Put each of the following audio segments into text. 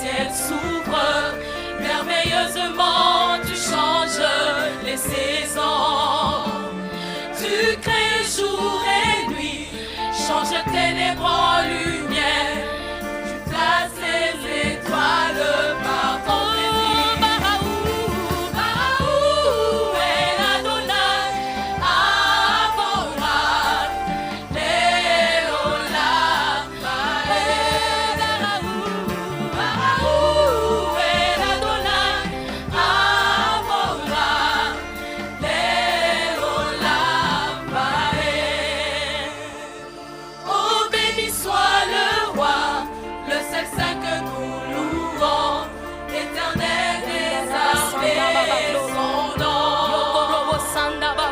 ciel s'ouvre, merveilleusement tu changes les saisons. Tu crées jour et nuit, changes ténèbres en lumière, tu places les étoiles par ton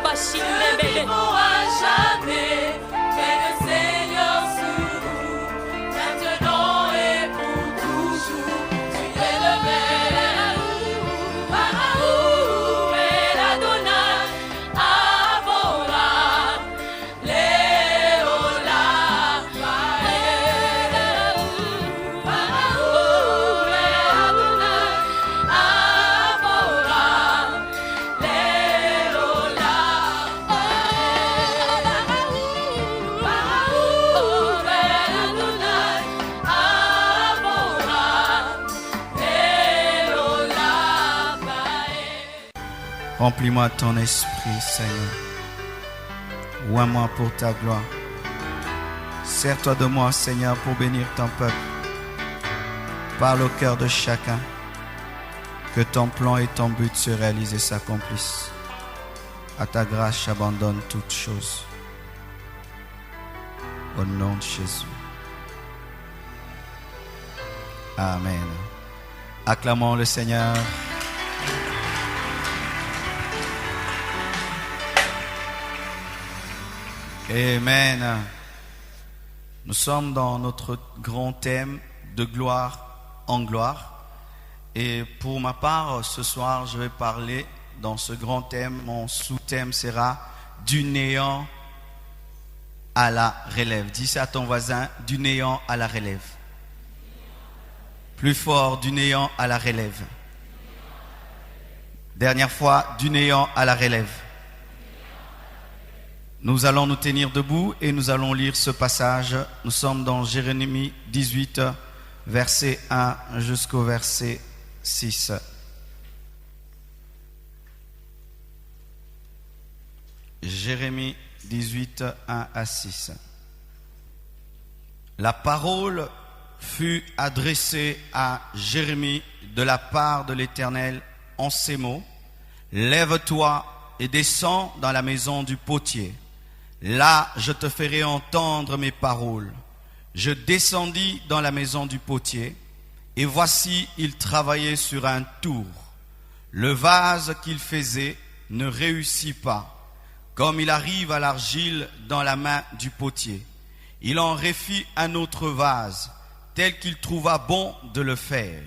plaisir. Remplis-moi de ton esprit, Seigneur. Oins-moi pour ta gloire. Sers-toi de moi, Seigneur, pour bénir ton peuple. Parle au cœur de chacun. Que ton plan et ton but se réalisent et s'accomplissent. À ta grâce, j'abandonne toutes choses. Au nom de Jésus. Amen. Acclamons le Seigneur. Amen. Nous sommes dans notre grand thème de gloire en gloire. Et pour ma part, ce soir, je vais parler dans ce grand thème. Mon sous-thème sera du néant à la relève. Dis ça à ton voisin, du néant à la relève. Plus fort, du néant à la relève. Dernière fois, du néant à la relève. Nous allons nous tenir debout et nous allons lire ce passage. Nous sommes dans Jérémie 18, verset 1 jusqu'au verset 6. Jérémie 18, 1 à 6. La parole fut adressée à Jérémie de la part de l'Éternel en ces mots. Lève-toi et descends dans la maison du potier. Là, je te ferai entendre mes paroles. Je descendis dans la maison du potier, et voici, il travaillait sur un tour. Le vase qu'il faisait ne réussit pas, comme il arrive à l'argile dans la main du potier. Il en refit un autre vase, tel qu'il trouva bon de le faire.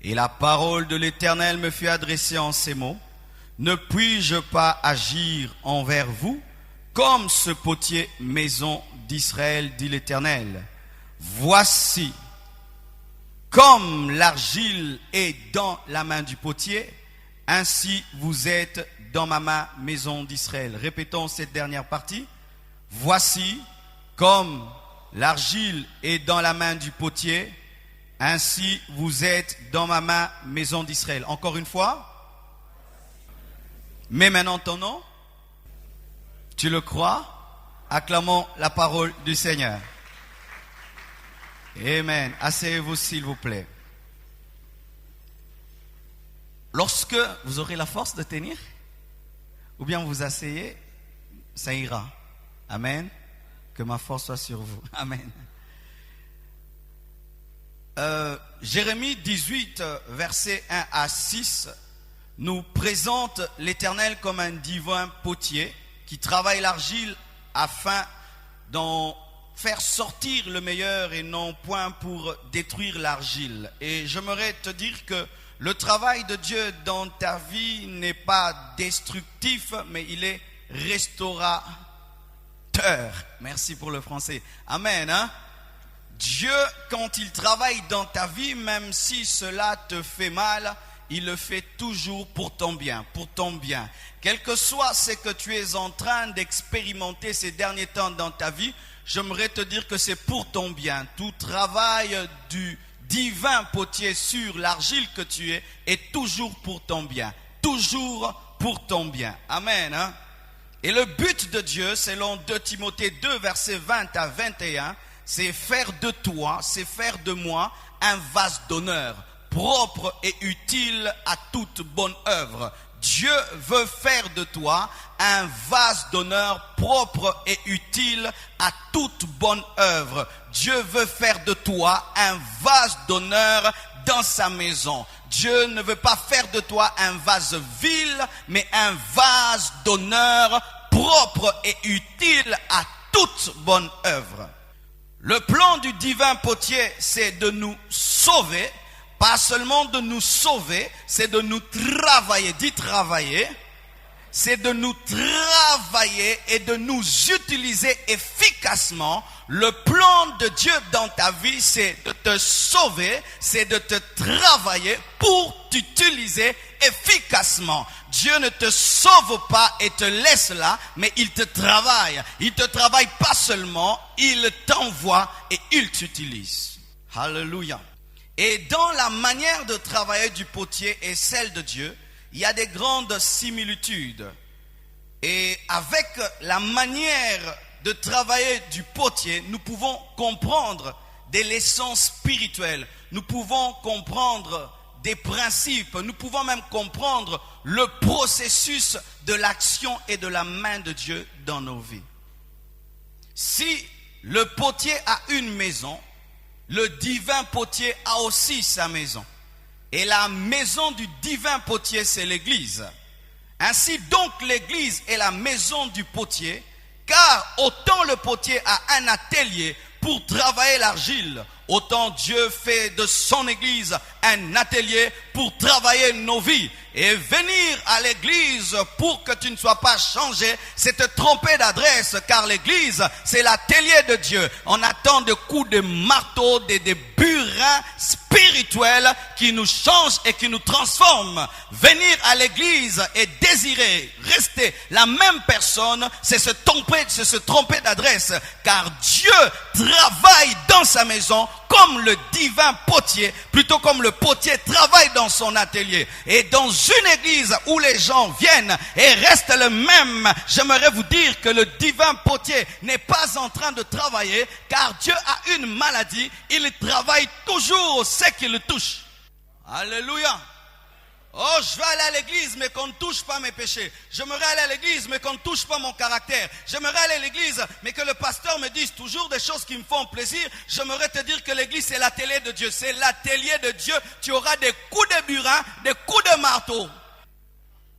Et la parole de l'Éternel me fut adressée en ces mots. Ne puis-je pas agir envers vous comme ce potier, maison d'Israël, dit l'Éternel. Voici, comme l'argile est dans la main du potier, ainsi vous êtes dans ma main, maison d'Israël. Répétons cette dernière partie. Voici, comme l'argile est dans la main du potier, ainsi vous êtes dans ma main, maison d'Israël. Encore une fois. Mais maintenant ton nom. Tu le crois? Acclamons la parole du Seigneur. Amen. Asseyez-vous s'il vous plaît. Lorsque vous aurez la force de tenir, ou bien vous asseyez, ça ira. Amen. Que ma force soit sur vous. Amen. Jérémie 18, versets 1 à 6, nous présente l'Éternel comme un divin potier qui travaille l'argile afin d'en faire sortir le meilleur et non point pour détruire l'argile. Et j'aimerais te dire que le travail de Dieu dans ta vie n'est pas destructif, mais il est restaurateur. Merci pour le français. Amen. Hein? Dieu, quand il travaille dans ta vie, même si cela te fait mal, il le fait toujours pour ton bien, pour ton bien. Quel que soit ce que tu es en train d'expérimenter ces derniers temps dans ta vie, j'aimerais te dire que c'est pour ton bien. Tout travail du divin potier sur l'argile que tu es est toujours pour ton bien. Toujours pour ton bien. Amen. Hein? Et le but de Dieu, selon 2 Timothée 2, versets 20 à 21, c'est faire de toi, c'est faire de moi un vase d'honneur, propre et utile à toute bonne œuvre. Dieu veut faire de toi un vase d'honneur propre et utile à toute bonne œuvre. Dieu veut faire de toi un vase d'honneur dans sa maison. Dieu ne veut pas faire de toi un vase vil, mais un vase d'honneur propre et utile à toute bonne œuvre. Le plan du divin potier, c'est de nous sauver. Pas seulement de nous sauver, c'est de nous travailler. Dis travailler. C'est de nous travailler et de nous utiliser efficacement. Le plan de Dieu dans ta vie, c'est de te sauver, c'est de te travailler pour t'utiliser efficacement. Dieu ne te sauve pas et te laisse là, mais il te travaille. Il te travaille pas seulement, il t'envoie et il t'utilise. Alléluia. Et dans la manière de travailler du potier et celle de Dieu, il y a des grandes similitudes. Et avec la manière de travailler du potier, nous pouvons comprendre des leçons spirituelles. Nous pouvons comprendre des principes. Nous pouvons même comprendre le processus de l'action et de la main de Dieu dans nos vies. Si le potier a une maison, le divin potier a aussi sa maison. Et la maison du divin potier, c'est l'église. Ainsi donc l'église est la maison du potier, car autant le potier a un atelier pour travailler l'argile, autant Dieu fait de son église un atelier pour travailler nos vies. Et venir à l'église pour que tu ne sois pas changé, c'est te tromper d'adresse, car l'église, c'est l'atelier de Dieu. On attend des coups de marteau, des burins spirituels qui nous changent et qui nous transforment. Venir à l'église et désirer rester la même personne, c'est se tromper d'adresse, car Dieu travaille dans sa maison comme le divin potier, plutôt comme le potier travaille dans son atelier. Et dans une église où les gens viennent et restent le même, j'aimerais vous dire que le divin potier n'est pas en train de travailler, car Dieu a une maladie, il travaille toujours ce qui le touche. Alléluia. Oh, je vais aller à l'église, mais qu'on ne touche pas mes péchés. J'aimerais aller à l'église, mais qu'on ne touche pas mon caractère. J'aimerais aller à l'église, mais que le pasteur me dise toujours des choses qui me font plaisir. J'aimerais te dire que l'église, c'est l'atelier de Dieu. C'est l'atelier de Dieu. Tu auras des coups de burin, des coups de marteau.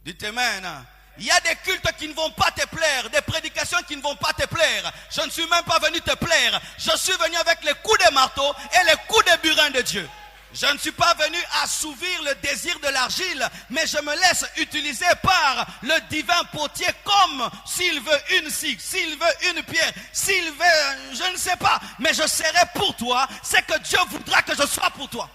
Dites amen. Il y a des cultes qui ne vont pas te plaire, des prédications qui ne vont pas te plaire. Je ne suis même pas venu te plaire. Je suis venu avec les coups de marteau et les coups de burin de Dieu. Je ne suis pas venu assouvir le désir de l'argile, mais je me laisse utiliser par le divin potier comme s'il veut une cigle, s'il veut une pierre, s'il veut, je ne sais pas, mais je serai pour toi, c'est que Dieu voudra que je sois pour toi.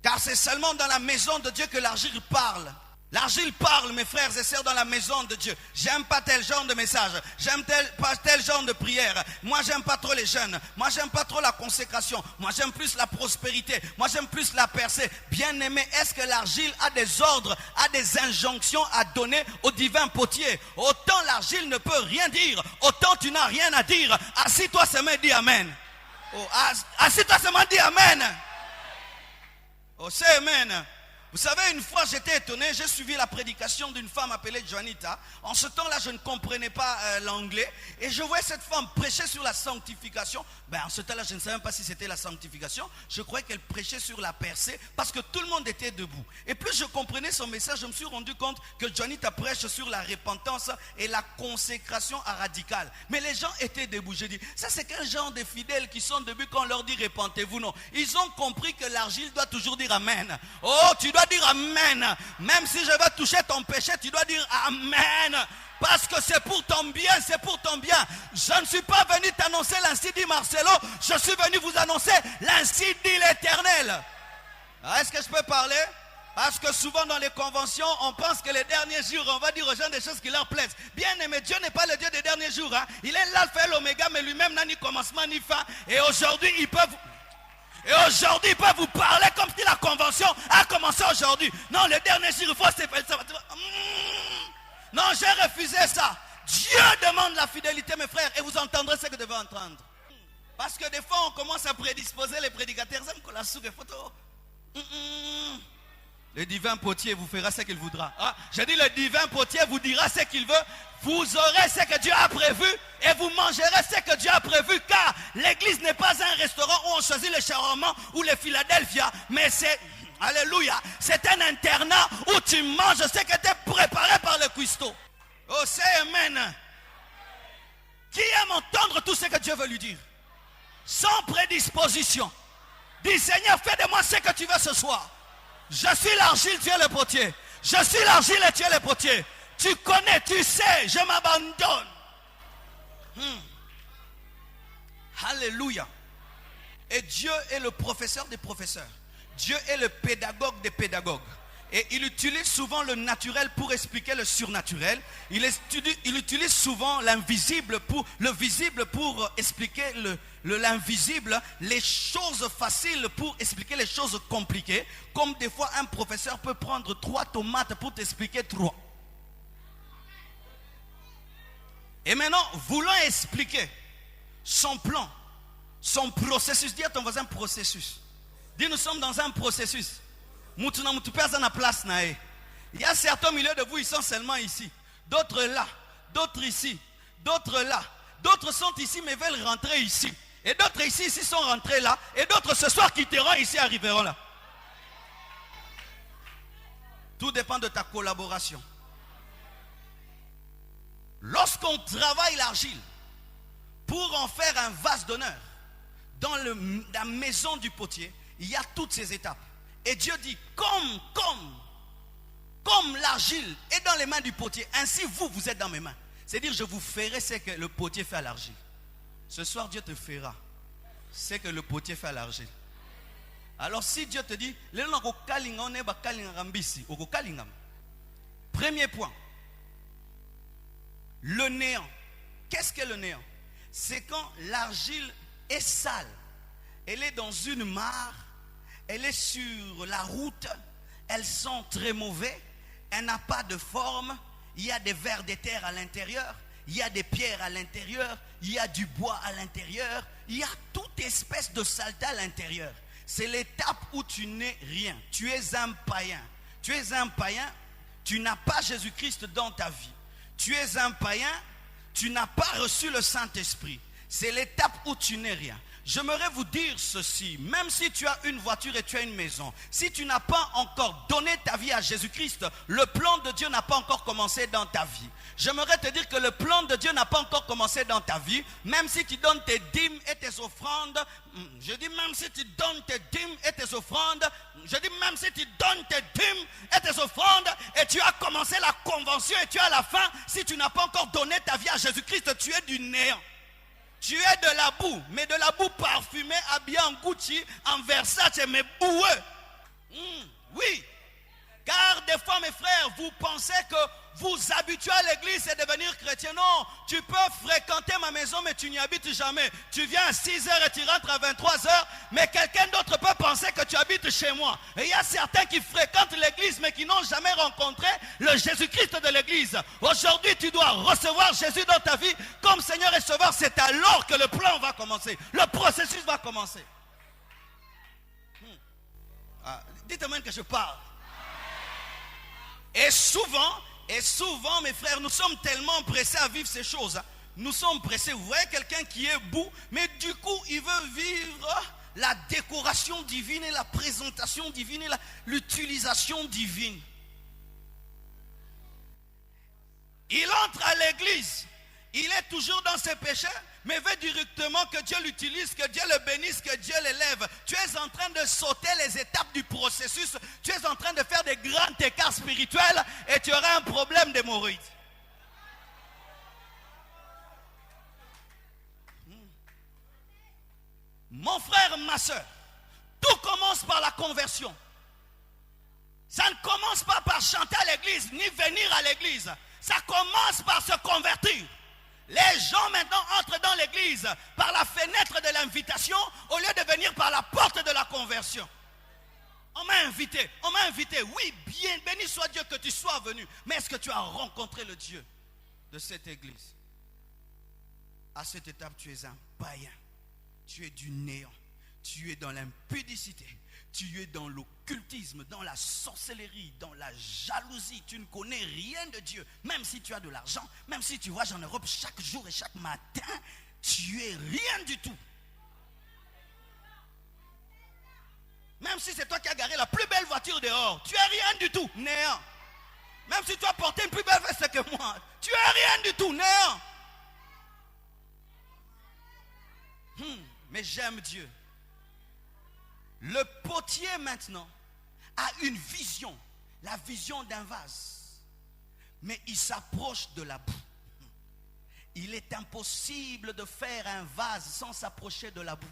Car c'est seulement dans la maison de Dieu que l'argile parle. L'argile parle, mes frères et sœurs, dans la maison de Dieu. J'aime pas tel genre de message. J'aime pas tel genre de prière. Moi, j'aime pas trop les jeunes. Moi, j'aime pas trop la consécration. Moi, j'aime plus la prospérité. Moi, j'aime plus la percée. Bien aimé, est-ce que l'argile a des ordres, a des injonctions à donner au divin potier? Autant l'argile ne peut rien dire, autant tu n'as rien à dire. Assis-toi seulement, dis amen. Oh, assis-toi seulement, dis amen. Oh, c'est amen. Vous savez, une fois j'étais étonné, j'ai suivi la prédication d'une femme appelée Juanita. En ce temps-là, je ne comprenais pas l'anglais. Et je voyais cette femme prêcher sur la sanctification. En ce temps-là, je ne savais même pas si c'était la sanctification. Je croyais qu'elle prêchait sur la percée parce que tout le monde était debout. Et plus je comprenais son message, je me suis rendu compte que Juanita prêche sur la repentance et la consécration radicale. Mais les gens étaient debout. J'ai dit, ça c'est quel genre de fidèles qui sont debout quand on leur dit repentez-vous? Non. Ils ont compris que l'argile doit toujours dire amen. Oh, tu dois dire amen. Même si je vais toucher ton péché, tu dois dire amen. Parce que c'est pour ton bien, c'est pour ton bien. Je ne suis pas venu t'annoncer l'ainsi dit Marcelo, je suis venu vous annoncer l'ainsi dit l'Éternel. Est-ce que je peux parler? Parce que souvent dans les conventions, on pense que les derniers jours, on va dire aux gens des choses qui leur plaisent. Bien aimé, Dieu n'est pas le Dieu des derniers jours. Hein. Il est l'alpha et l'oméga, mais lui-même n'a ni commencement ni fin. Et aujourd'hui, il peut vous parler comme si la convention a commencé aujourd'hui. Non, le dernier jour, il faut se faire ça. Non, j'ai refusé ça. Dieu demande la fidélité, mes frères, et vous entendrez ce que vous devez entendre. Parce que des fois, on commence à prédisposer les prédicateurs. La souris photo. Le divin potier vous fera ce qu'il voudra. Je dis le divin potier vous dira ce qu'il veut. Vous aurez ce que Dieu a prévu et vous mangerez ce que Dieu a prévu. Car l'église n'est pas un restaurant où on choisit le charrement ou le Philadelphia. Mais c'est, alléluia, c'est un internat où tu manges ce qui était préparé par le cuistot. Oh, c'est amen. Qui aime entendre tout ce que Dieu veut lui dire? Sans prédisposition. Dis Seigneur, fais de moi ce que tu veux ce soir. Je suis l'argile, tu es le potier. Je suis l'argile et tu es le potier. Tu connais, tu sais, je m'abandonne. Alléluia. Et Dieu est le professeur des professeurs. Dieu est le pédagogue des pédagogues. Et il utilise souvent le naturel pour expliquer le surnaturel. Il utilise souvent l'invisible pour le visible pour expliquer l'invisible, les choses faciles pour expliquer les choses compliquées. Comme des fois un professeur peut prendre 3 tomates pour t'expliquer 3. Et maintenant, voulant expliquer son plan, son processus, dis à ton voisin processus. Dis, nous sommes dans un processus. Il y a certains milieux de vous, ils sont seulement ici. D'autres là, d'autres ici, d'autres là. D'autres sont ici mais veulent rentrer ici. Et d'autres ici sont rentrés là. Et d'autres ce soir quitteront ici, arriveront là. Tout dépend de ta collaboration. Lorsqu'on travaille l'argile pour en faire un vase d'honneur dans la maison du potier, il y a toutes ces étapes. Et Dieu dit, comme l'argile est dans les mains du potier, ainsi vous êtes dans mes mains. C'est-à-dire, je vous ferai ce que le potier fait à l'argile. Ce soir, Dieu te fera ce que le potier fait à l'argile. Alors, si Dieu te dit, premier point, le néant. Qu'est-ce que le néant? C'est quand l'argile est sale, elle est dans une mare, elle est sur la route, elle sent très mauvais, elle n'a pas de forme, il y a des vers de terre à l'intérieur, il y a des pierres à l'intérieur, il y a du bois à l'intérieur, il y a toute espèce de saleté à l'intérieur. C'est l'étape où tu n'es rien, tu es un païen. Tu es un païen, tu n'as pas Jésus-Christ dans ta vie. Tu es un païen, tu n'as pas reçu le Saint-Esprit. C'est l'étape où tu n'es rien. J'aimerais vous dire ceci, même si tu as une voiture et tu as une maison, si tu n'as pas encore donné ta vie à Jésus-Christ, le plan de Dieu n'a pas encore commencé dans ta vie. J'aimerais te dire que le plan de Dieu n'a pas encore commencé dans ta vie, même si tu donnes tes dîmes et tes offrandes, je dis même si tu donnes tes dîmes et tes offrandes, je dis même si tu donnes tes dîmes et tes offrandes, et tu as commencé la convention et tu es à la fin, si tu n'as pas encore donné ta vie à Jésus-Christ, tu es du néant. Tu es de la boue, mais de la boue parfumée, habillée en Gucci, en Versace, mais boueux. Oui, car des fois, mes frères, vous pensez que vous habituez à l'église et devenir chrétien. Non, tu peux fréquenter ma maison, mais tu n'y habites jamais. Tu viens à 6h et tu rentres à 23h, mais quelqu'un d'autre peut penser que tu habites chez moi. Et il y a certains qui fréquentent l'église, mais qui n'ont jamais rencontré le Jésus-Christ de l'église. Aujourd'hui, tu dois recevoir Jésus dans ta vie comme Seigneur et Sauveur. C'est alors que le plan va commencer. Le processus va commencer. Dites-moi que je parle. Et souvent, mes frères, nous sommes tellement pressés à vivre ces choses. Nous sommes pressés. Vous voyez quelqu'un qui est beau, mais du coup, il veut vivre la décoration divine et la présentation divine et l'utilisation divine. Il entre à l'église. Il est toujours dans ses péchés, mais veut directement que Dieu l'utilise, que Dieu le bénisse, que Dieu l'élève. Tu es en train de sauter les étapes du processus. Tu es en train de faire des grands écarts spirituels et tu auras un problème d'hémorroïdes. Mon frère, ma soeur, tout commence par la conversion. Ça ne commence pas par chanter à l'église, ni venir à l'église. Ça commence par se convertir. Les gens maintenant entrent dans l'église par la fenêtre de l'invitation au lieu de venir par la porte de la conversion. On m'a invité, oui, bien, béni soit Dieu que tu sois venu. Mais est-ce que tu as rencontré le Dieu de cette église? À cette étape, tu es un païen. Tu es du néant. Tu es dans l'impudicité. Tu es dans l'occultisme, dans la sorcellerie, dans la jalousie. Tu ne connais rien de Dieu. Même si tu as de l'argent, même si tu voyages en Europe chaque jour et chaque matin, tu es rien du tout. Même si c'est toi qui as garé la plus belle voiture dehors, tu es rien du tout, néant. Même si tu as porté une plus belle veste que moi, tu es rien du tout, néant. Mais j'aime Dieu. Le potier maintenant a une vision, la vision d'un vase. Mais il s'approche de la boue. Il est impossible de faire un vase sans s'approcher de la boue.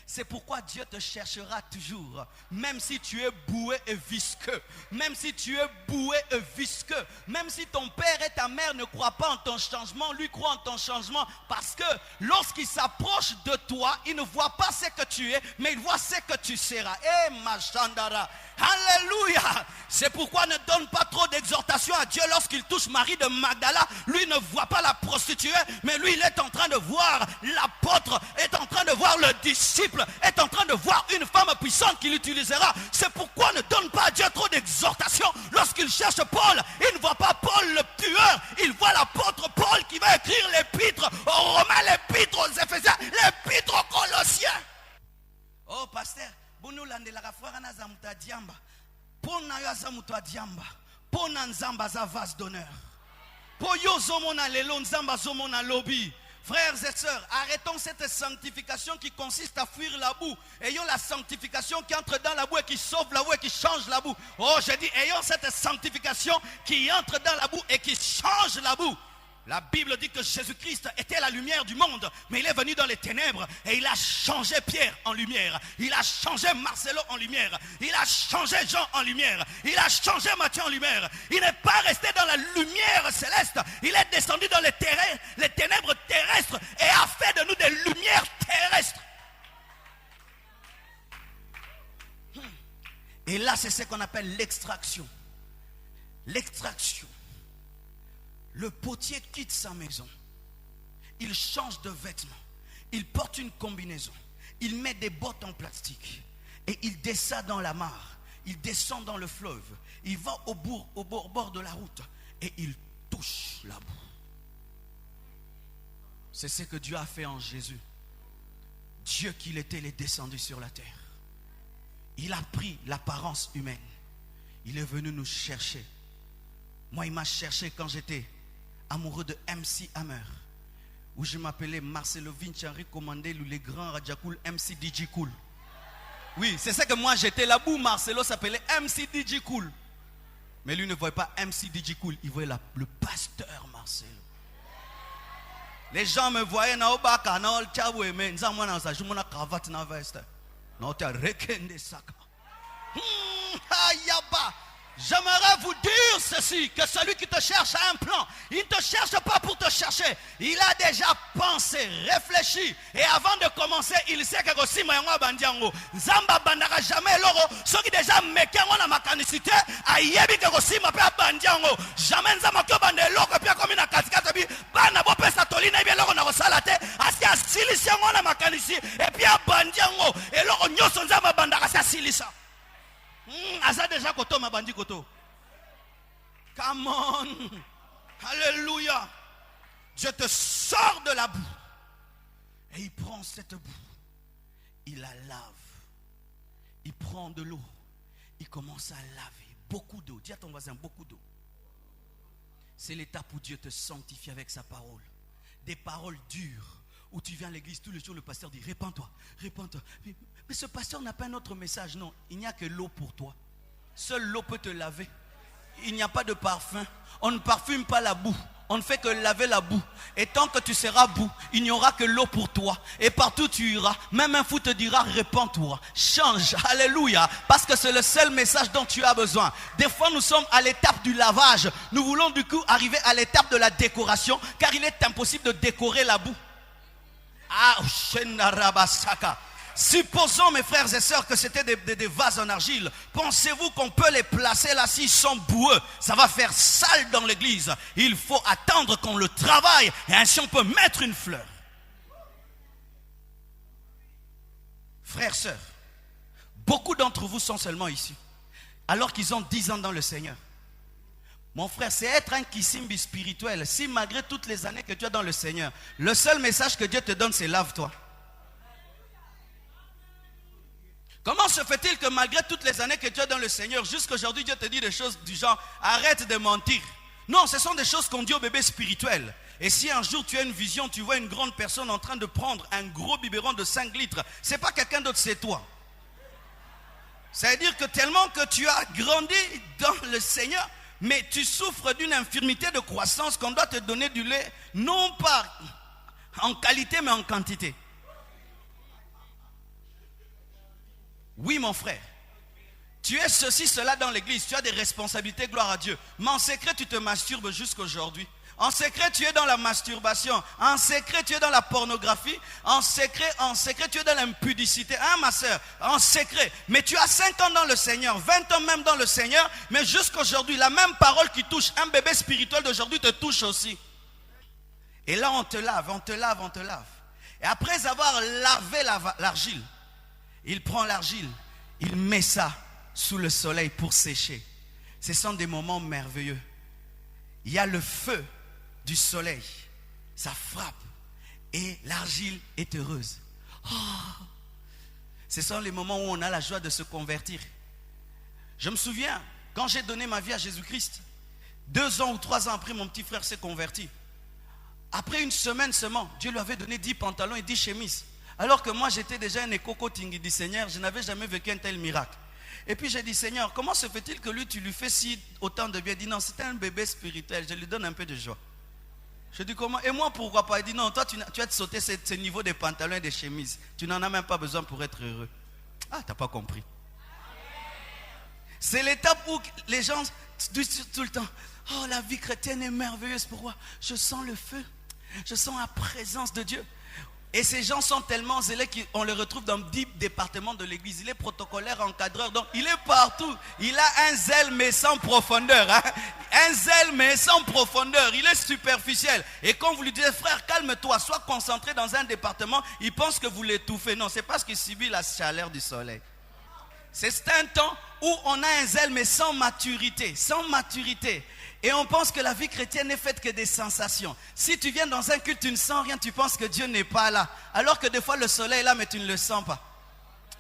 C'est pourquoi Dieu te cherchera toujours. Même si tu es boué et visqueux. Même si tu es boué et visqueux. Même si ton père et ta mère ne croient pas en ton changement, lui croit en ton changement. Parce que lorsqu'il s'approche de toi, il ne voit pas ce que tu es, mais il voit ce que tu seras. Eh ma chandara. Alléluia. C'est pourquoi ne donne pas trop d'exhortation à Dieu lorsqu'il touche Marie de Magdala. Lui ne voit pas la prostituée, mais lui il est en train de voir l'apôtre, est en train de voir le disciple, est en train de voir une femme puissante qu'il utilisera. C'est pourquoi ne donne pas à Dieu trop d'exhortation. Lorsqu'il cherche Paul, il ne voit pas Paul le tueur, il voit l'apôtre Paul qui va écrire l'épître aux Romains, l'épître aux Éphésiens, l'épître aux Colossiens. Oh pasteur, bono landelaka frère na zamuta diamba. Pona yo zamuta diamba. Pona nzamba za vase d'honneur. Po yo zomona lelo nzamba zomona lobby. Frères et sœurs, arrêtons cette sanctification qui consiste à fuir la boue. Ayons la sanctification qui entre dans la boue et qui sauve la boue et qui change la boue. Oh, j'ai dit, ayons cette sanctification qui entre dans la boue et qui change la boue. La Bible dit que Jésus-Christ était la lumière du monde, mais il est venu dans les ténèbres et il a changé Pierre en lumière. Il a changé Marcelo en lumière. Il a changé Jean en lumière. Il a changé Matthieu en lumière. Il n'est pas resté dans la lumière céleste. Il est descendu dans les ténèbres terrestres et a fait de nous des lumières terrestres. Et là, c'est ce qu'on appelle l'extraction. L'extraction. Le potier quitte sa maison. Il change de vêtements. Il porte une combinaison. Il met des bottes en plastique. Et il descend dans la mare. Il descend dans le fleuve. Il va au bord de la route. Et il touche la boue. C'est ce que Dieu a fait en Jésus. Dieu qu'il était, il est descendu sur la terre. Il a pris l'apparence humaine. Il est venu nous chercher. Moi, il m'a cherché quand j'étais amoureux de MC Hammer, où je m'appelais Marcelo Vincenri, commandé les grands Radjakoul, MC DJ Cool. Oui, c'est ça que moi j'étais là-bas. Marcelo s'appelait MC DJ Cool. Mais lui ne voyait pas MC DJ Cool, il voyait le pasteur Marcelo. Les gens me voyaient na obaka na ol chabwe mais nzamwa na sa jumona cravate na veste. Na ota rekende saka. Ayaba. J'aimerais vous dire ceci, que celui qui te cherche a un plan. Il ne te cherche pas pour te chercher. Il a déjà pensé, réfléchi. Et avant de commencer, il sait que Rosima Yango Bandiango, Zamba Bandara jamais loro, ceux qui déjà mekango na makanicité, ayebi que Rosima pe Bandiango, jamais Zamba Kyo Bande loko pe comme na katikata bi, bana bo pesa tolina bi loko na rosalate, asia silisi yango na makanici, et puis a Bandiango, et loko nyoso Zamba Bandara sa silisa. Asa déjà koto ma bandi koto. Come on. Alléluia. Dieu te sort de la boue. Et il prend cette boue. Il la lave. Il prend de l'eau. Il commence à laver. Beaucoup d'eau. Dis à ton voisin, beaucoup d'eau. C'est l'étape où Dieu te sanctifie avec sa parole. Des paroles dures. Où tu viens à l'église tous les jours, le pasteur dit, répands-toi, répands-toi. Mais ce pasteur n'a pas un autre message. Non, il n'y a que l'eau pour toi. Seule l'eau peut te laver. Il n'y a pas de parfum. On ne parfume pas la boue. on ne fait que laver la boue. Et tant que tu seras boue, il n'y aura que l'eau pour toi. Et partout tu iras, même un fou te dira, répands-toi, change, alléluia. Parce que c'est le seul message dont tu as besoin. Des fois nous sommes à l'étape du lavage. Nous voulons du coup arriver à l'étape de la décoration, car il est impossible de décorer la boue. Ah, Shenarabasaka. Supposons, mes frères et sœurs, que c'était des vases en argile. Pensez-vous qu'on peut les placer là s'ils sont boueux? Ça va faire sale dans l'église. Il faut attendre qu'on le travaille et ainsi on peut mettre une fleur. Frères, sœurs, beaucoup d'entre vous sont seulement ici, alors qu'ils ont 10 ans dans le Seigneur. Mon frère, c'est être un kissimbi spirituel. Si malgré toutes les années que tu as dans le Seigneur, le seul message que Dieu te donne, c'est lave-toi. Comment se fait-il que malgré toutes les années que tu as dans le Seigneur, jusqu'aujourd'hui Dieu te dit des choses du genre, arrête de mentir. Non, ce sont des choses qu'on dit au bébé spirituel. Et si un jour tu as une vision, tu vois une grande personne en train de prendre un gros biberon de 5 litres, c'est pas quelqu'un d'autre, c'est toi. C'est-à-dire que tellement que tu as grandi dans le Seigneur, mais tu souffres d'une infirmité de croissance qu'on doit te donner du lait, non pas en qualité mais en quantité. Oui, mon frère, tu es ceci, cela dans l'église, tu as des responsabilités, gloire à Dieu. Mais en secret, tu te masturbes jusqu'aujourd'hui. En secret, tu es dans la masturbation. En secret, tu es dans la pornographie. En secret, tu es dans l'impudicité. Hein, ma soeur? En secret. Mais tu as 5 ans dans le Seigneur, 20 ans même dans le Seigneur. Mais jusqu'aujourd'hui, la même parole qui touche un bébé spirituel d'aujourd'hui te touche aussi. Et là, on te lave, on te lave, on te lave. Et après avoir lavé l'argile, il prend l'argile, il met ça sous le soleil pour sécher. Ce sont des moments merveilleux. Il y a le feu du soleil, ça frappe et l'argile est heureuse. Oh, ce sont les moments où on a la joie de se convertir. Je me souviens, quand j'ai donné ma vie à Jésus-Christ, 2 ans ou 3 ans après, mon petit frère s'est converti. Après une semaine seulement, Dieu lui avait donné 10 pantalons et 10 chemises. Alors que moi j'étais déjà un écoco-tingui du Seigneur, je n'avais jamais vécu un tel miracle. Et puis j'ai dit, Seigneur, comment se fait-il que lui tu lui fais si autant de bien? Il dit non, c'est un bébé spirituel, je lui donne un peu de joie. Je dis comment? Et moi pourquoi pas? Il dit non, toi tu as sauté ce niveau des pantalons et des chemises. Tu n'en as même pas besoin pour être heureux. Ah, t'as pas compris. C'est l'étape où les gens disent tout le temps, oh la vie chrétienne est merveilleuse pour moi. Je sens le feu, je sens la présence de Dieu. Et ces gens sont tellement zélés qu'on les retrouve dans 10 départements de l'église. Il est protocolaire, encadreur, donc il est partout. Il a un zèle mais sans profondeur. Hein? Un zèle mais sans profondeur. Il est superficiel. Et quand vous lui dites, frère, calme-toi, sois concentré dans un département, il pense que vous l'étouffez. Non, c'est parce qu'il subit la chaleur du soleil. C'est un temps où on a un zèle mais sans maturité. Sans maturité. Et on pense que la vie chrétienne n'est faite que des sensations. Si tu viens dans un culte, tu ne sens rien, tu penses que Dieu n'est pas là. Alors que des fois le soleil est là, mais tu ne le sens pas.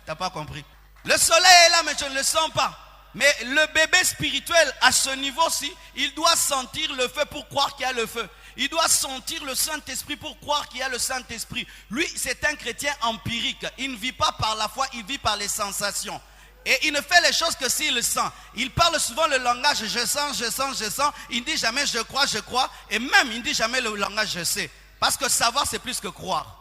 Tu n'as pas compris. Le soleil est là, mais tu ne le sens pas. Mais le bébé spirituel, à ce niveau-ci, il doit sentir le feu pour croire qu'il y a le feu. Il doit sentir le Saint-Esprit pour croire qu'il y a le Saint-Esprit. Lui, c'est un chrétien empirique. Il ne vit pas par la foi, il vit par les sensations. Et il ne fait les choses que s'il le sent. Il parle souvent le langage je sens, je sens, je sens. Il ne dit jamais je crois. Et même il ne dit jamais le langage je sais. Parce que savoir c'est plus que croire.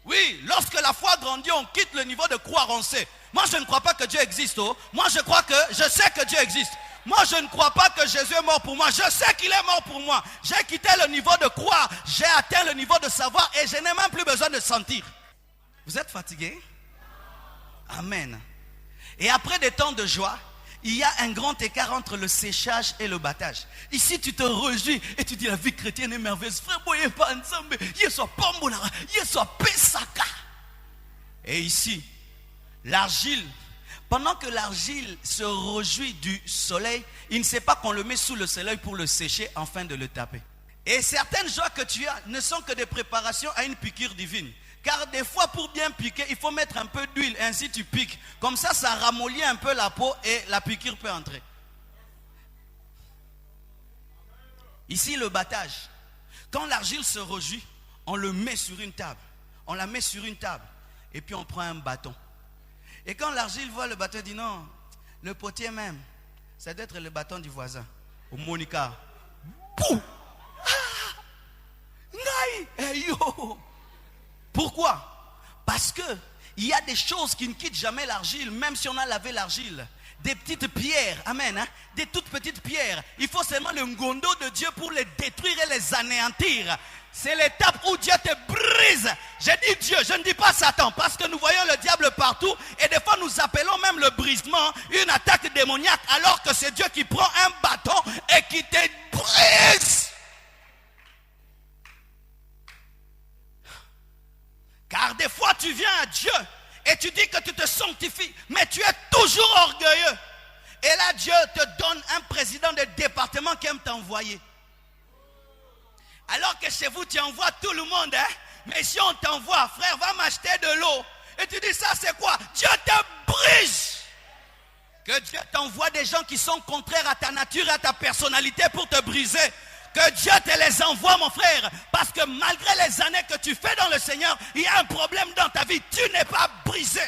Oui, lorsque la foi grandit, on quitte le niveau de croire, on sait. Moi je ne crois pas que Dieu existe. Oh. Moi je crois que je sais que Dieu existe. Moi je ne crois pas que Jésus est mort pour moi. Je sais qu'il est mort pour moi. J'ai quitté le niveau de croire. J'ai atteint le niveau de savoir et je n'ai même plus besoin de sentir. Vous êtes fatigué? Amen. Et après des temps de joie, il y a un grand écart entre le séchage et le battage. Ici, tu te réjouis et tu dis la vie chrétienne est merveilleuse. Frère, boyez pas ensemble. Et ici, l'argile, pendant que l'argile se réjouit du soleil, il ne sait pas qu'on le met sous le soleil pour le sécher afin de le taper. Et certaines joies que tu as ne sont que des préparations à une piqûre divine. Car des fois, pour bien piquer, il faut mettre un peu d'huile, ainsi tu piques. Comme ça ramollit un peu la peau et la piqûre peut entrer. Ici, le battage. Quand l'argile se réjouit, on le met sur une table. On la met sur une table. Et puis on prend un bâton. Et quand l'argile voit le bâton, il dit non, le potier même, ça doit être le bâton du voisin. Au Monica. Pou. Pourquoi? Parce que il y a des choses qui ne quittent jamais l'argile, même si on a lavé l'argile. Des petites pierres, amen, hein? Des toutes petites pierres. Il faut seulement le ngondo de Dieu pour les détruire et les anéantir. C'est l'étape où Dieu te brise. J'ai dit Dieu, je ne dis pas Satan, parce que nous voyons le diable partout et des fois nous appelons même le brisement une attaque démoniaque, alors que c'est Dieu qui prend un bâton et qui te brise. Car des fois tu viens à Dieu et tu dis que tu te sanctifies, mais tu es toujours orgueilleux. Et là Dieu te donne un président de département qui aime t'envoyer. Alors que chez vous tu envoies tout le monde, hein? Mais si on t'envoie, frère, va m'acheter de l'eau. Et tu dis ça c'est quoi? Dieu te brise. Que Dieu t'envoie des gens qui sont contraires à ta nature et à ta personnalité pour te briser. Que Dieu te les envoie, mon frère. Parce que malgré les années que tu fais dans le Seigneur, il y a un problème dans ta vie. Tu n'es pas brisé.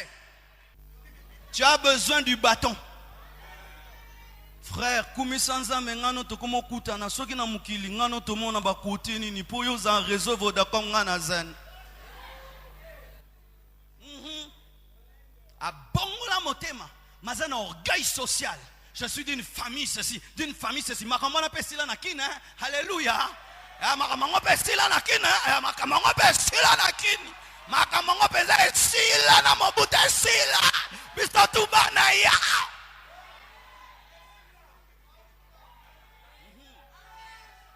Tu as besoin du bâton. Frère, kumisanza mengano tokomo kutana soki na mukili ngano tomona bakote nini po yo za réseau Vodacom ngana zen. A bongola motema, mazana orgueil social. Je suis d'une famille ceci, d'une famille ceci. Makamana pesila na kina, alléluia. Makamana pesila na kina, makamana pesila na kini. Makamana pesila sila na mobuta sila. Bisto tubana ya.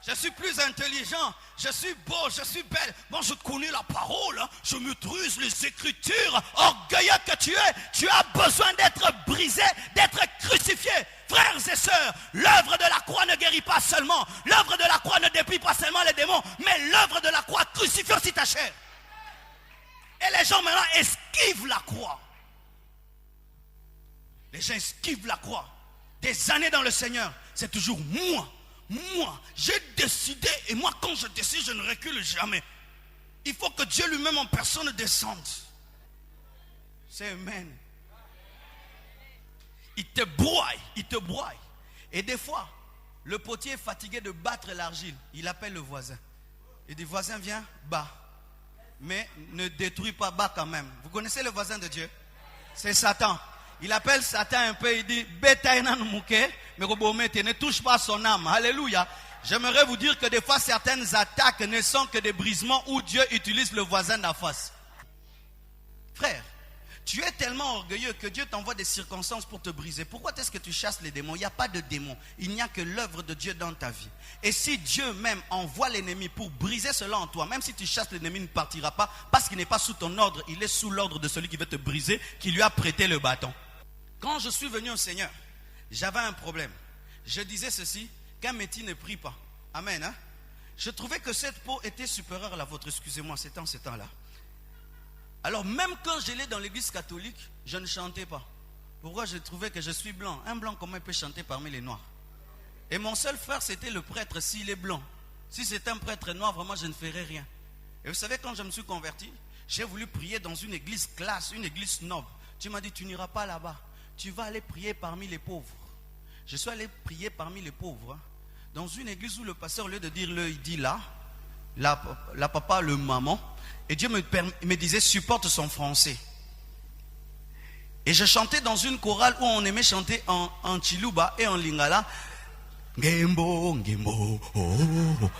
Je suis plus intelligent, je suis beau, je suis belle. Moi je connais la parole, hein. Je maîtrise les écritures. Orgueilleux que tu es, tu as besoin d'être brisé, d'être crucifié. Frères et sœurs, l'œuvre de la croix ne guérit pas seulement. L'œuvre de la croix ne déplie pas seulement les démons, mais l'œuvre de la croix crucifie aussi ta chair. Et les gens maintenant esquivent la croix. Les gens esquivent la croix. Des années dans le Seigneur, c'est toujours moi. Moi, j'ai décidé, et moi quand je décide, je ne recule jamais. Il faut que Dieu lui-même en personne descende. C'est amen. Il te broie, il te broie. Et des fois, le potier est fatigué de battre l'argile. Il appelle le voisin. Il dit, voisin, viens, bats. Mais ne détruis pas, bats quand même. Vous connaissez le voisin de Dieu? C'est Satan. Il appelle Satan un peu, il dit, mais ne touche pas son âme. Alléluia. J'aimerais vous dire que des fois, certaines attaques ne sont que des brisements où Dieu utilise le voisin d'en face. Frère, tu es tellement orgueilleux que Dieu t'envoie des circonstances pour te briser. Pourquoi est-ce que tu chasses les démons? Il n'y a pas de démons. Il n'y a que l'œuvre de Dieu dans ta vie. Et si Dieu même envoie l'ennemi pour briser cela en toi, même si tu chasses l'ennemi, il ne partira pas parce qu'il n'est pas sous ton ordre. Il est sous l'ordre de celui qui veut te briser, qui lui a prêté le bâton. Quand je suis venu au Seigneur, j'avais un problème. Je disais ceci, qu'un métier ne prie pas. Amen. Hein? Je trouvais que cette peau était supérieure à la vôtre. Excusez-moi, c'est en ce temps-là. Alors même quand j'allais dans l'église catholique, je ne chantais pas. Pourquoi? Je trouvais que je suis blanc. Un blanc, comment il peut chanter parmi les noirs? Et mon seul frère, c'était le prêtre, s'il est blanc. Si c'était un prêtre noir, vraiment, je ne ferais rien. Et vous savez, quand je me suis converti, j'ai voulu prier dans une église classe, une église noble. Tu m'as dit, tu n'iras pas là-bas. Tu vas aller prier parmi les pauvres. Je suis allé prier parmi les pauvres. Hein, dans une église où le pasteur, au lieu de dire le, il dit là, la papa, le maman. Et Dieu me disait, supporte son français. Et je chantais dans une chorale où on aimait chanter en Chiluba et en Lingala. Ngembo, ngembo, oh, oh.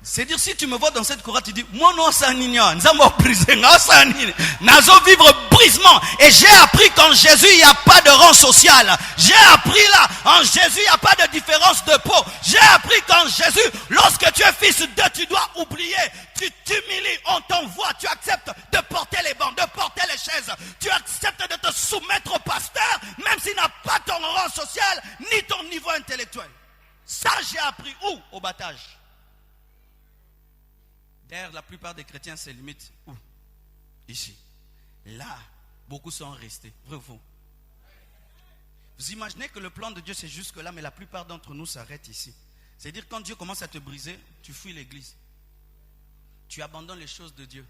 C'est-à-dire, si tu me vois dans cette chorale, tu dis, moi non, ça n'igna, nous avons brisé, nous avons vivre brisement. Et j'ai appris qu'en Jésus, il n'y a pas de rang social. J'ai appris là, en Jésus, il n'y a pas de différence de peau. J'ai appris qu'en Jésus, lorsque tu es fils de, tu dois oublier. Tu t'humilies, on t'envoie, tu acceptes de porter les bancs, de porter les chaises. Tu acceptes de te soumettre au pasteur, même s'il n'a pas ton rang social, ni ton niveau intellectuel. Ça, j'ai appris où? Au battage. D'ailleurs, la plupart des chrétiens se limitent où? Ici. Là, beaucoup sont restés. Vrai ou faux? Vous imaginez que le plan de Dieu c'est jusque là, mais la plupart d'entre nous s'arrêtent ici. C'est-à-dire quand Dieu commence à te briser, tu fuis l'église. Tu abandonnes les choses de Dieu.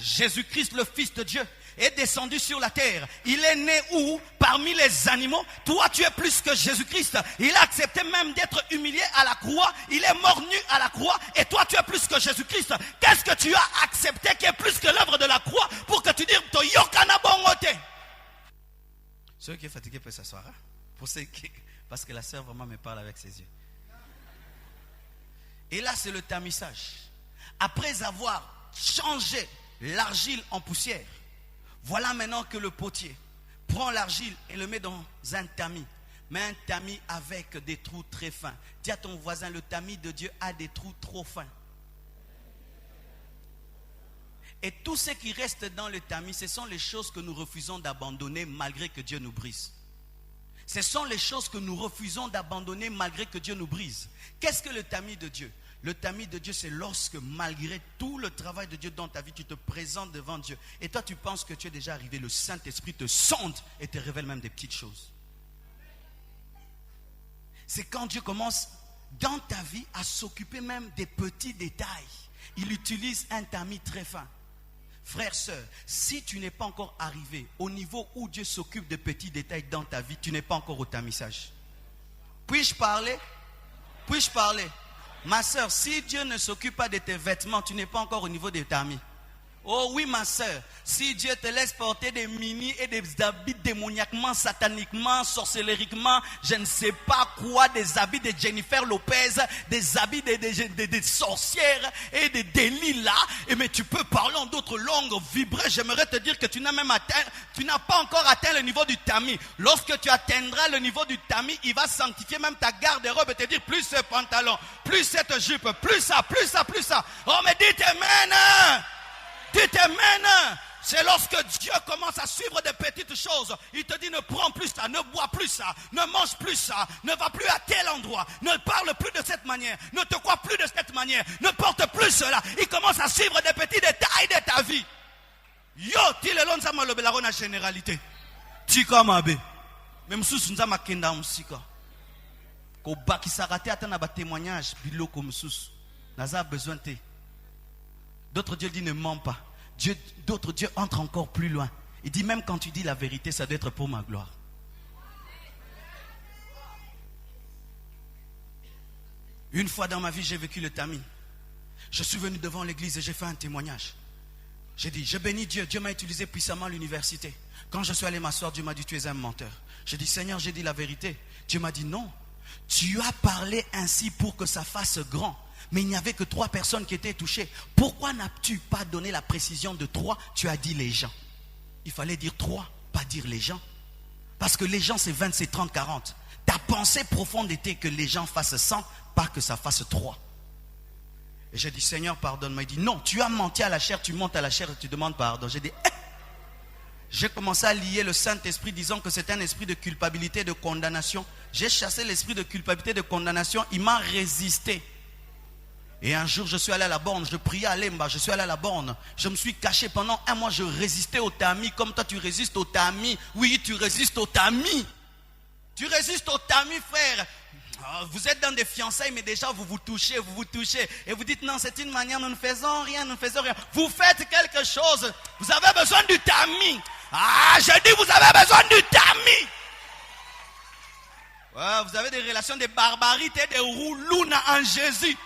Jésus-Christ, le Fils de Dieu, est descendu sur la terre. Il est né où? Parmi les animaux. Toi, tu es plus que Jésus-Christ. Il a accepté même d'être humilié à la croix. Il est mort nu à la croix. Et toi, tu es plus que Jésus-Christ. Qu'est-ce que tu as accepté qui est plus que l'œuvre de la croix pour que tu dises to yokana bongote? Ceux qui sont fatigués peuvent s'asseoir. Hein? Pour ceux qui... Parce que la sœur vraiment me parle avec ses yeux. Et là, c'est le tamissage. Après avoir changé l'argile en poussière, voilà maintenant que le potier prend l'argile et le met dans un tamis. Mais un tamis avec des trous très fins. Dis à ton voisin, le tamis de Dieu a des trous trop fins. Et tout ce qui reste dans le tamis, ce sont les choses que nous refusons d'abandonner malgré que Dieu nous brise. Ce sont les choses que nous refusons d'abandonner malgré que Dieu nous brise. Qu'est-ce que le tamis de Dieu? Le tamis de Dieu, c'est lorsque malgré tout le travail de Dieu dans ta vie, tu te présentes devant Dieu. Et toi, tu penses que tu es déjà arrivé. Le Saint-Esprit te sonde et te révèle même des petites choses. C'est quand Dieu commence dans ta vie à s'occuper même des petits détails. Il utilise un tamis très fin. Frère, sœur, si tu n'es pas encore arrivé au niveau où Dieu s'occupe de petits détails dans ta vie, tu n'es pas encore au tamissage. Puis-je parler? Puis-je parler? Ma sœur, si Dieu ne s'occupe pas de tes vêtements, tu n'es pas encore au niveau des tamis. Oh oui, ma sœur, si Dieu te laisse porter des mini et des habits démoniaquement, sataniquement, sorcellériquement, je ne sais pas quoi, des habits de Jennifer Lopez, des habits des sorcières et des Delilah, mais tu peux parler en d'autres langues, vibrer. J'aimerais te dire que tu n'as pas encore atteint le niveau du tamis. Lorsque tu atteindras le niveau du tamis, il va sanctifier même ta garde-robe et te dire plus ce pantalon, plus cette jupe, plus ça, plus ça, plus ça. Oh mais dites amen. Tu t'amènes. C'est lorsque Dieu commence à suivre des petites choses. Il te dit ne prends plus ça, ne bois plus ça, ne mange plus ça, ne va plus à tel endroit, ne parle plus de cette manière, ne te crois plus de cette manière, ne porte plus cela. Il commence à suivre des petits détails de ta vie. Yo, tu le longs ça malobela rona généralité. Tika mabe. Même sous nous avons kenda musika. Ko baki sarate atana ba témoignage biloko mususu. Naza besoin de. D'autres dieux disent ne mens pas. D'autres dieux entrent encore plus loin. Il dit même quand tu dis la vérité, ça doit être pour ma gloire. Une fois dans ma vie, j'ai vécu le tamis. Je suis venu devant l'église et j'ai fait un témoignage. J'ai dit, je bénis Dieu. Dieu m'a utilisé puissamment à l'université. Quand je suis allé m'asseoir, Dieu m'a dit, tu es un menteur. J'ai dit, Seigneur, j'ai dit la vérité. Dieu m'a dit, non. Tu as parlé ainsi pour que ça fasse grand. Mais il n'y avait que 3 personnes qui étaient touchées. Pourquoi n'as-tu pas donné la précision de 3? Tu as dit les gens. Il fallait dire 3, pas dire les gens. Parce que les gens, c'est 20, c'est 30, 40. Ta pensée profonde était que les gens fassent 100, pas que ça fasse 3. Et j'ai dit, Seigneur, pardonne-moi. Il dit, non, tu as menti à la chair, tu montes à la chair et tu demandes pardon. J'ai dit, J'ai commencé à lier le Saint-Esprit disant que c'est un esprit de culpabilité, de condamnation. J'ai chassé l'esprit de culpabilité, de condamnation. Il m'a résisté. Et un jour, je suis allé à la borne, je priais à Lemba, je suis allé à la borne. Je me suis caché pendant 1 mois, je résistais au tamis, comme toi tu résistes au tamis. Oui, tu résistes au tamis. Tu résistes au tamis, frère. Vous êtes dans des fiançailles, mais déjà vous vous touchez. Et vous dites non, c'est une manière, nous ne faisons rien. Vous faites quelque chose. Vous avez besoin du tamis. Je dis, vous avez besoin du tamis. Ouais, vous avez des relations de barbarité, de roulouna en Jésus.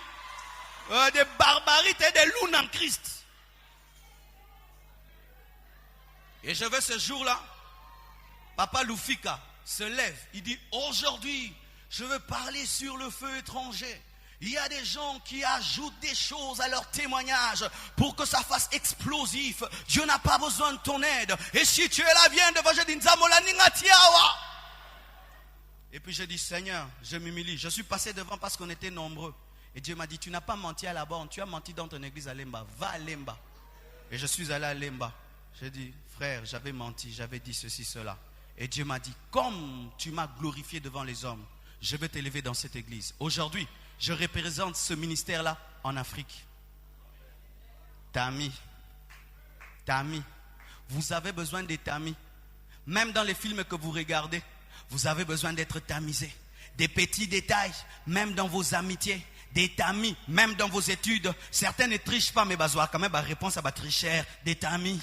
Des barbarités, des loups en Christ. Et je veux ce jour-là, Papa Lufika se lève. Il dit, aujourd'hui, je veux parler sur le feu étranger. Il y a des gens qui ajoutent des choses à leur témoignage pour que ça fasse explosif. Dieu n'a pas besoin de ton aide. Et si tu es là, viens devant, je dis, Nzamola Ningatiawa. Et puis je dis, Seigneur, je m'humilie. Je suis passé devant parce qu'on était nombreux. Et Dieu m'a dit, tu n'as pas menti à la borne, tu as menti dans ton église à Lemba. Va à Lemba. Et je suis allé à Lemba. J'ai dit, frère, j'avais menti, j'avais dit ceci, cela. Et Dieu m'a dit, comme tu m'as glorifié devant les hommes, je vais t'élever dans cette église. Aujourd'hui, je représente ce ministère-là en Afrique. Tamis. Vous avez besoin des tamis. Même dans les films que vous regardez, vous avez besoin d'être tamisé. Des petits détails, même dans vos amitiés. des tamis, même dans vos études. Certains ne trichent pas, mais bazoa quand même la réponse à ma trichère, des tamis.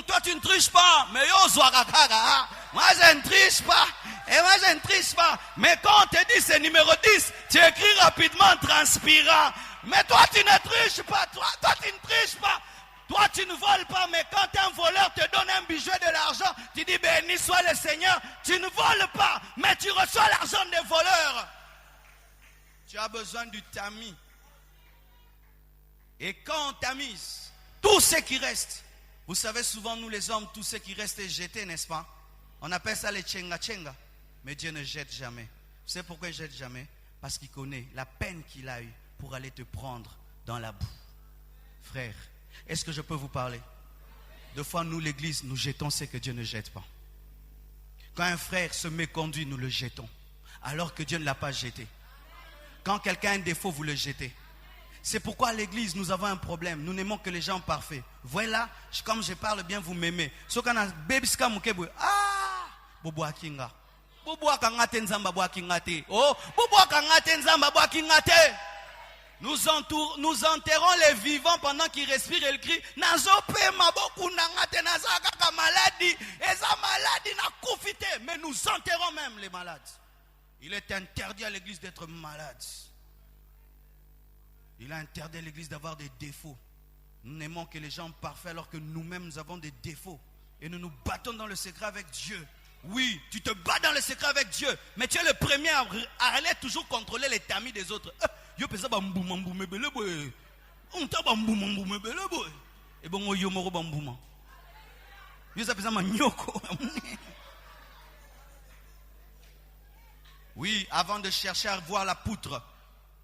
Toi tu ne triches pas, mais yo zoarakara. Moi je ne triche pas, et moi je ne triche pas. Mais quand on te dit c'est numéro 10, tu écris rapidement en transpirant. Mais toi tu ne triches pas, toi tu ne triches pas. Toi tu ne voles pas, mais quand un voleur te donne un bijou de l'argent, tu dis béni soit le Seigneur, tu ne voles pas, mais tu reçois l'argent des voleurs. Tu as besoin du tamis. Et quand on tamise, tout ce qui reste, vous savez souvent nous les hommes, tout ce qui reste est jeté, n'est-ce pas? On appelle ça les tchenga. Mais Dieu ne jette jamais. Vous savez pourquoi il ne jette jamais? Parce qu'il connaît la peine qu'il a eue pour aller te prendre dans la boue. Frère, est-ce que je peux vous parler? Deux fois, nous, l'église, nous jetons ce que Dieu ne jette pas. Quand un frère se méconduit, nous le jetons, alors que Dieu ne l'a pas jeté. Quand quelqu'un a un défaut, vous le jetez. C'est pourquoi à l'église, nous avons un problème. Nous n'aimons que les gens parfaits. Voilà, comme je parle bien, vous m'aimez. Ce qu'on a, babyska mukebwe. Ah, bobo akinga. Bobo akangate nzamba bo akingate. Oh, bobo akangate nzamba bo akingate. Nous enterrons les vivants pendant qu'ils respirent et ils crient. Nazope maboku nangate nazaka ka maladie. Eza maladie na koufite. Mais nous enterrons même les malades. Il est interdit à l'église d'être malade. Il est interdit à l'église d'avoir des défauts. Nous n'aimons que les gens parfaits alors que nous-mêmes nous avons des défauts. Et nous nous battons dans le secret avec Dieu. Oui, tu te bats dans le secret avec Dieu. Mais tu es le premier à aller toujours contrôler les tamis des autres. Yo pesa bambuma mbume bele boy. On ta bambuma mbume bele boy. Et bon yo moro bambuma. Yo ça pesa manyoko. Oui, avant de chercher à voir la poutre,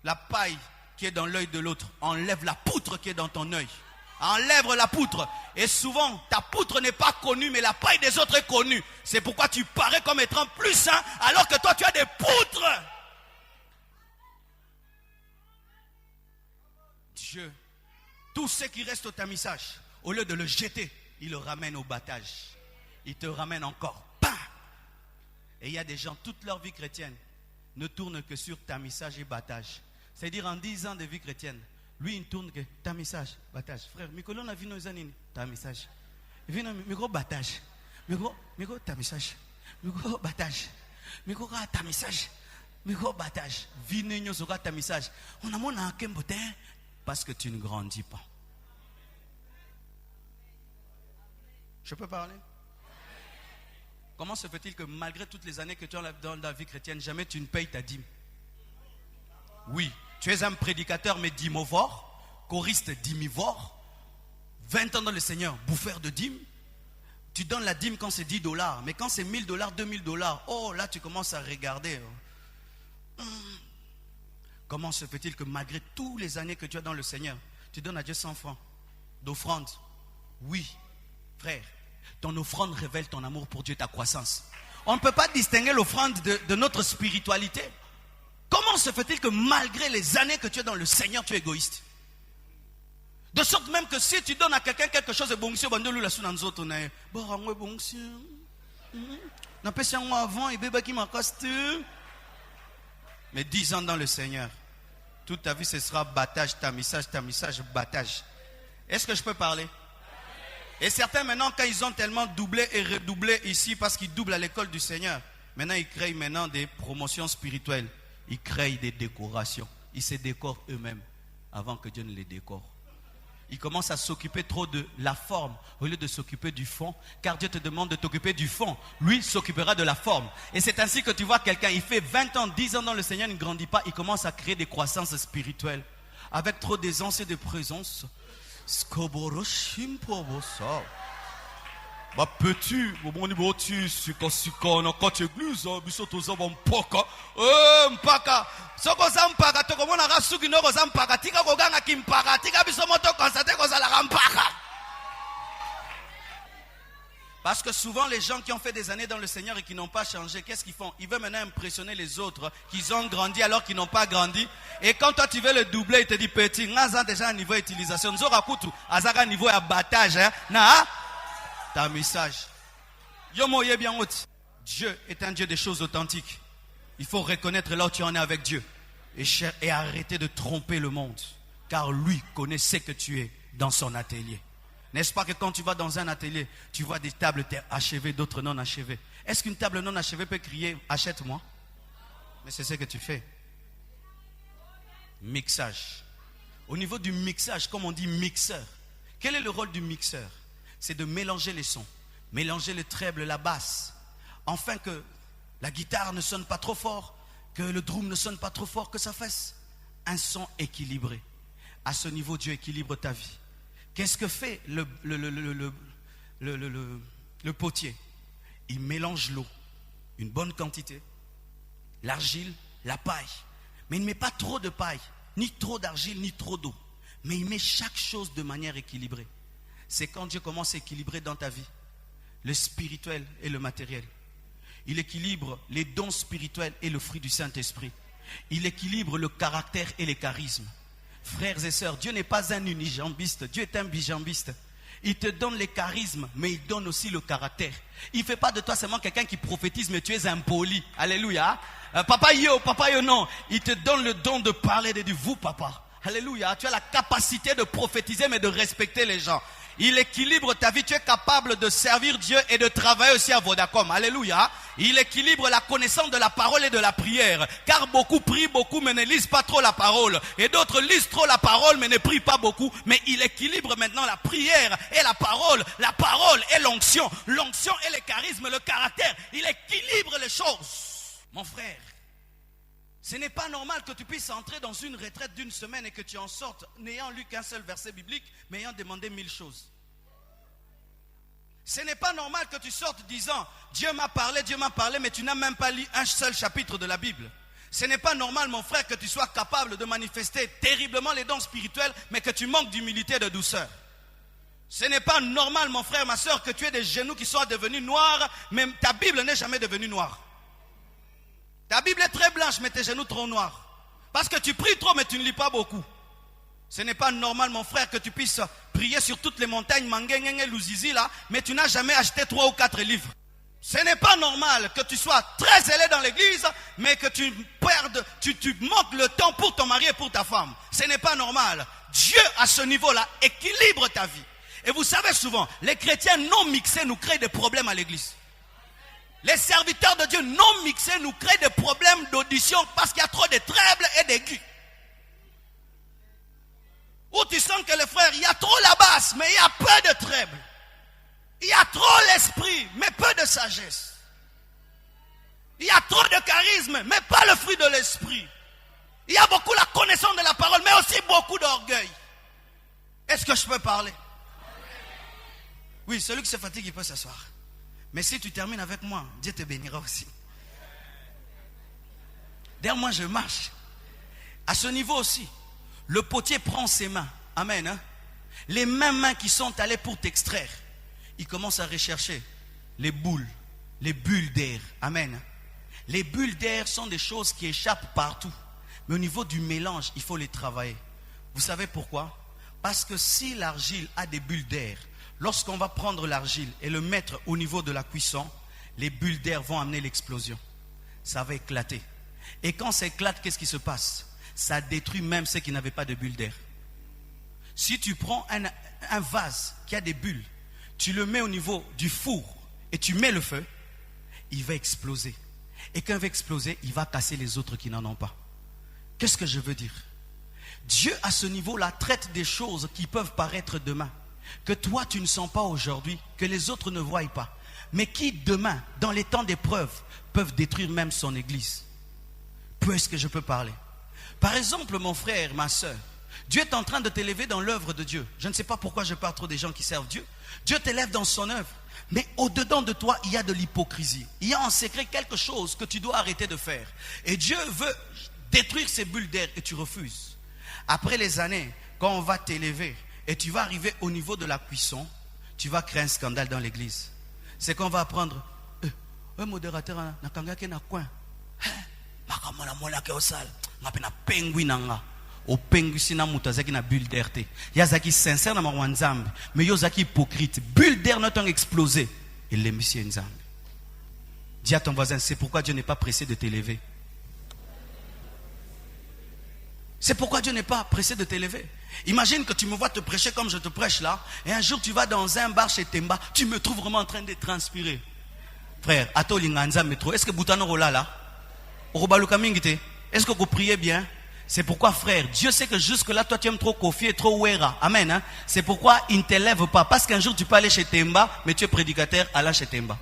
la paille qui est dans l'œil de l'autre, enlève la poutre qui est dans ton œil. Enlève la poutre. Et souvent, ta poutre n'est pas connue, mais la paille des autres est connue. C'est pourquoi tu parais comme étant plus sain, alors que toi tu as des poutres. Dieu, tout ce qui reste au tamissage, au lieu de le jeter, il le ramène au battage. Il te ramène encore. Bam! Et il y a des gens, toute leur vie chrétienne, ne tournent que sur tamissage et battage. C'est-à-dire en 10 ans de vie chrétienne, lui il ne tourne que tamissage, battage. Frère, Mikolo on a vu nos années, tamissage. Il vient micro battage. Micro tamissage. Micro battage. Micro tamissage. Micro battage. Vinigno sera tamissage. On a mon akembote parce que tu ne grandis pas. Je peux parler? Comment se fait-il que malgré toutes les années que tu as dans la vie chrétienne, jamais tu ne payes ta dîme? Oui, tu es un prédicateur mais dimivore, choriste dimivore, 20 ans dans le Seigneur, bouffeur de dîmes. Tu donnes la dîme quand c'est $10, mais quand c'est $1000, $2000, oh là tu commences à regarder. Comment se fait-il que malgré toutes les années que tu as dans le Seigneur, tu donnes à Dieu 100 francs d'offrande? Oui, frère. Ton offrande révèle ton amour pour Dieu, ta croissance. On ne peut pas distinguer l'offrande de notre spiritualité. Comment se fait-il que malgré les années que tu es dans le Seigneur, tu es égoïste? De sorte même que si tu donnes à quelqu'un quelque chose de bon, mais 10 ans dans le Seigneur, toute ta vie ce sera battage, tamissage, battage. Est-ce que je peux parler? Et certains maintenant, quand ils ont tellement doublé et redoublé ici, parce qu'ils doublent à l'école du Seigneur, maintenant ils créent maintenant des promotions spirituelles. Ils créent des décorations. Ils se décorent eux-mêmes avant que Dieu ne les décore. Ils commencent à s'occuper trop de la forme au lieu de s'occuper du fond. Car Dieu te demande de t'occuper du fond. Lui s'occupera de la forme. Et c'est ainsi que tu vois quelqu'un, il fait 20 ans, 10 ans dans le Seigneur, il ne grandit pas. Il commence à créer des croissances spirituelles. Avec trop d'aisance et de présence. Bah petit, bon niveau tu sikasika na kati église biso toza ba mpaka mpaka soko za mpaka to komona ka suki no ko za mpaka tika ko ganga ki mpaka tika biso moto constate ko za la mpaka. Parce que souvent les gens qui ont fait des années dans le Seigneur et qui n'ont pas changé, qu'est-ce qu'ils font? Ils veulent maintenant impressionner les autres qu'ils ont grandi alors qu'ils n'ont pas grandi. Et quand toi tu veux le doubler, il te dit petit, ngaza déjà un niveau d'utilisation, nzora kutu azaka niveau abattage na ta message. Dieu est un Dieu des choses authentiques. Il faut reconnaître là où tu en es avec Dieu. et arrêtez de tromper le monde. Car lui connaît ce que tu es dans son atelier. N'est-ce pas que quand tu vas dans un atelier, tu vois des tables achevées, d'autres non achevées. Est-ce qu'une table non achevée peut crier « achète-moi » ? Mais c'est ce que tu fais. Mixage. Au niveau du mixage, comme on dit mixeur, quel est le rôle du mixeur? C'est de mélanger les sons, mélanger le treble, la basse, afin que la guitare ne sonne pas trop fort, que le drum ne sonne pas trop fort, que ça fasse un son équilibré. À ce niveau, Dieu équilibre ta vie. Qu'est-ce que fait le potier? Il mélange l'eau, une bonne quantité, l'argile, la paille. Mais il ne met pas trop de paille, ni trop d'argile, ni trop d'eau. Mais il met chaque chose de manière équilibrée. C'est quand Dieu commence à équilibrer dans ta vie le spirituel et le matériel. Il équilibre les dons spirituels et le fruit du Saint-Esprit. Il équilibre le caractère et les charismes. Frères et sœurs, Dieu n'est pas un unijambiste, Dieu est un bijambiste. Il te donne les charismes, mais il donne aussi le caractère. Il ne fait pas de toi seulement quelqu'un qui prophétise, mais tu es impoli. Alléluia. Papa yo, non. Il te donne le don de parler de vous, papa. Alléluia. Tu as la capacité de prophétiser, mais de respecter les gens. Il équilibre ta vie. Tu es capable de servir Dieu et de travailler aussi à Vodacom. Alléluia. Il équilibre la connaissance de la parole et de la prière. Car beaucoup prient beaucoup, mais ne lisent pas trop la parole. Et d'autres lisent trop la parole, mais ne prient pas beaucoup. Mais il équilibre maintenant la prière et la parole et l'onction. L'onction et le charisme, le caractère. Il équilibre les choses. Mon frère, ce n'est pas normal que tu puisses entrer dans une retraite d'une semaine et que tu en sortes n'ayant lu qu'un seul verset biblique, mais ayant demandé 1000 choses. Ce n'est pas normal que tu sortes disant « Dieu m'a parlé, mais tu n'as même pas lu un seul chapitre de la Bible. » Ce n'est pas normal, mon frère, que tu sois capable de manifester terriblement les dons spirituels, mais que tu manques d'humilité et de douceur. Ce n'est pas normal, mon frère, ma soeur, que tu aies des genoux qui soient devenus noirs, mais ta Bible n'est jamais devenue noire. Ta Bible est très blanche, mais tes genoux trop noirs. Parce que tu pries trop, mais tu ne lis pas beaucoup. Ce n'est pas normal, mon frère, que tu puisses prier sur toutes les montagnes, Mangengenge, Luzizi, là, mais tu n'as jamais acheté 3 ou 4 livres. Ce n'est pas normal que tu sois très zélé dans l'église, mais que tu manques le temps pour ton mari et pour ta femme. Ce n'est pas normal. Dieu, à ce niveau-là, équilibre ta vie. Et vous savez souvent, les chrétiens non mixés nous créent des problèmes à l'église. Les serviteurs de Dieu non mixés nous créent des problèmes d'audition parce qu'il y a trop de trebles et d'aigus. Où tu sens que les frères, il y a trop la basse, mais il y a peu de trebles. Il y a trop l'esprit, mais peu de sagesse. Il y a trop de charisme, mais pas le fruit de l'esprit. Il y a beaucoup la connaissance de la parole, mais aussi beaucoup d'orgueil. Est-ce que je peux parler? Oui, celui qui se fatigue, il peut s'asseoir. Mais si tu termines avec moi, Dieu te bénira aussi. Derrière moi, je marche. À ce niveau aussi, le potier prend ses mains. Amen. Hein? Les mêmes mains qui sont allées pour t'extraire. Il commence à rechercher les bulles d'air. Amen. Les bulles d'air sont des choses qui échappent partout. Mais au niveau du mélange, il faut les travailler. Vous savez pourquoi? Parce que si l'argile a des bulles d'air, lorsqu'on va prendre l'argile et le mettre au niveau de la cuisson, les bulles d'air vont amener l'explosion. Ça va éclater. Et quand ça éclate, qu'est-ce qui se passe? Ça détruit même ceux qui n'avaient pas de bulles d'air. Si tu prends un vase qui a des bulles, tu le mets au niveau du four et tu mets le feu, il va exploser. Et quand il va exploser, il va casser les autres qui n'en ont pas. Qu'est-ce que je veux dire? Dieu, à ce niveau-là, traite des choses qui peuvent paraître demain, que toi tu ne sens pas aujourd'hui, que les autres ne voient pas, mais qui demain, dans les temps d'épreuve, peuvent détruire même son église. Est-ce que je peux parler? Par exemple, mon frère, ma soeur, Dieu est en train de t'élever dans l'œuvre de Dieu. Je ne sais pas pourquoi je parle trop des gens qui servent Dieu. Dieu t'élève dans son œuvre. Mais au-dedans de toi, il y a de l'hypocrisie. Il y a en secret quelque chose que tu dois arrêter de faire. Et Dieu veut détruire ces bulles d'air et tu refuses. Après les années, quand on va t'élever et tu vas arriver au niveau de la cuisson, tu vas créer un scandale dans l'église. C'est qu'on va apprendre un modérateur na kangaki na coin. Makamona mona ke osal. Ngapena penguinanga. Au penguisina mutazaki na bulle d'air te. Yazaki sincère na mawanzambe, mais yozaki hypocrite. Bulle d'air n'a pas explosé. Et les messieurs nzambe. Dis à ton voisin, c'est pourquoi Dieu n'est pas pressé de t'élever. C'est pourquoi Dieu n'est pas pressé de t'élever. Imagine que tu me vois te prêcher comme je te prêche là, et un jour tu vas dans un bar chez Temba, tu me trouves vraiment en train de transpirer. Frère, ato linganza métro, est-ce que Boutano rola là? Est-ce que vous priez bien? C'est pourquoi, frère, Dieu sait que jusque-là, toi, tu aimes trop Kofi et trop Wera. Amen. Hein? C'est pourquoi il ne t'élève pas. Parce qu'un jour, tu peux aller chez Temba, mais tu es prédicateur, allez chez Temba.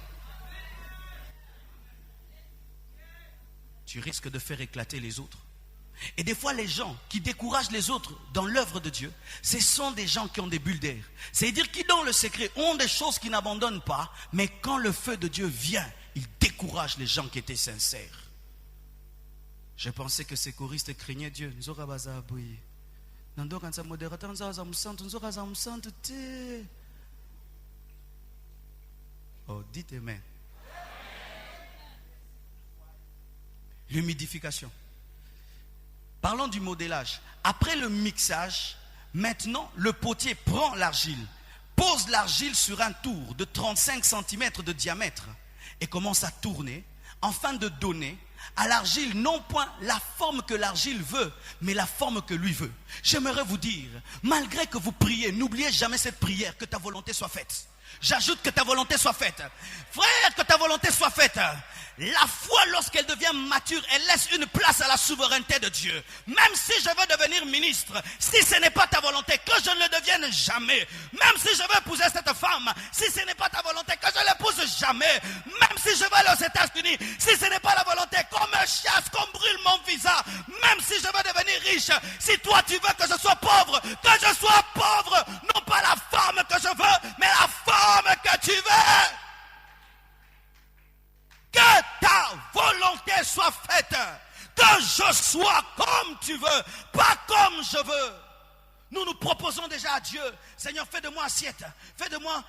Tu risques de faire éclater les autres. Et des fois, les gens qui découragent les autres dans l'œuvre de Dieu, ce sont des gens qui ont des bulles d'air. C'est-à-dire qui, dans le secret, ont des choses qui n'abandonnent pas, mais quand le feu de Dieu vient, ils découragent les gens qui étaient sincères. Je pensais que ces choristes craignaient Dieu. Oh, dites amen. L'humidification. Parlons du modélage. Après le mixage, maintenant le potier prend l'argile, pose l'argile sur un tour de 35 cm de diamètre et commence à tourner afin de donner à l'argile non point la forme que l'argile veut, mais la forme que lui veut. J'aimerais vous dire, malgré que vous priez, n'oubliez jamais cette prière, que ta volonté soit faite. J'ajoute que ta volonté soit faite. Frère, que ta volonté soit faite. La foi, lorsqu'elle devient mature, elle laisse une place à la souveraineté de Dieu. Même si je veux devenir ministre, si ce n'est pas ta volonté, que je ne le devienne jamais. Même si je veux épouser cette femme, si ce n'est pas ta volonté, que je l'épouse jamais. Même si je veux aller aux États-Unis, si ce n'est pas la volonté, qu'on me chasse, qu'on brûle mon visa. Même si je veux devenir riche, si toi tu veux que je sois pauvre, non pas la femme que je veux, mais la femme que tu veux. Que ta volonté soit faite. Que je sois comme tu veux, pas comme je veux. Nous nous proposons déjà à Dieu. Seigneur, fais de moi assiette. Fais de moi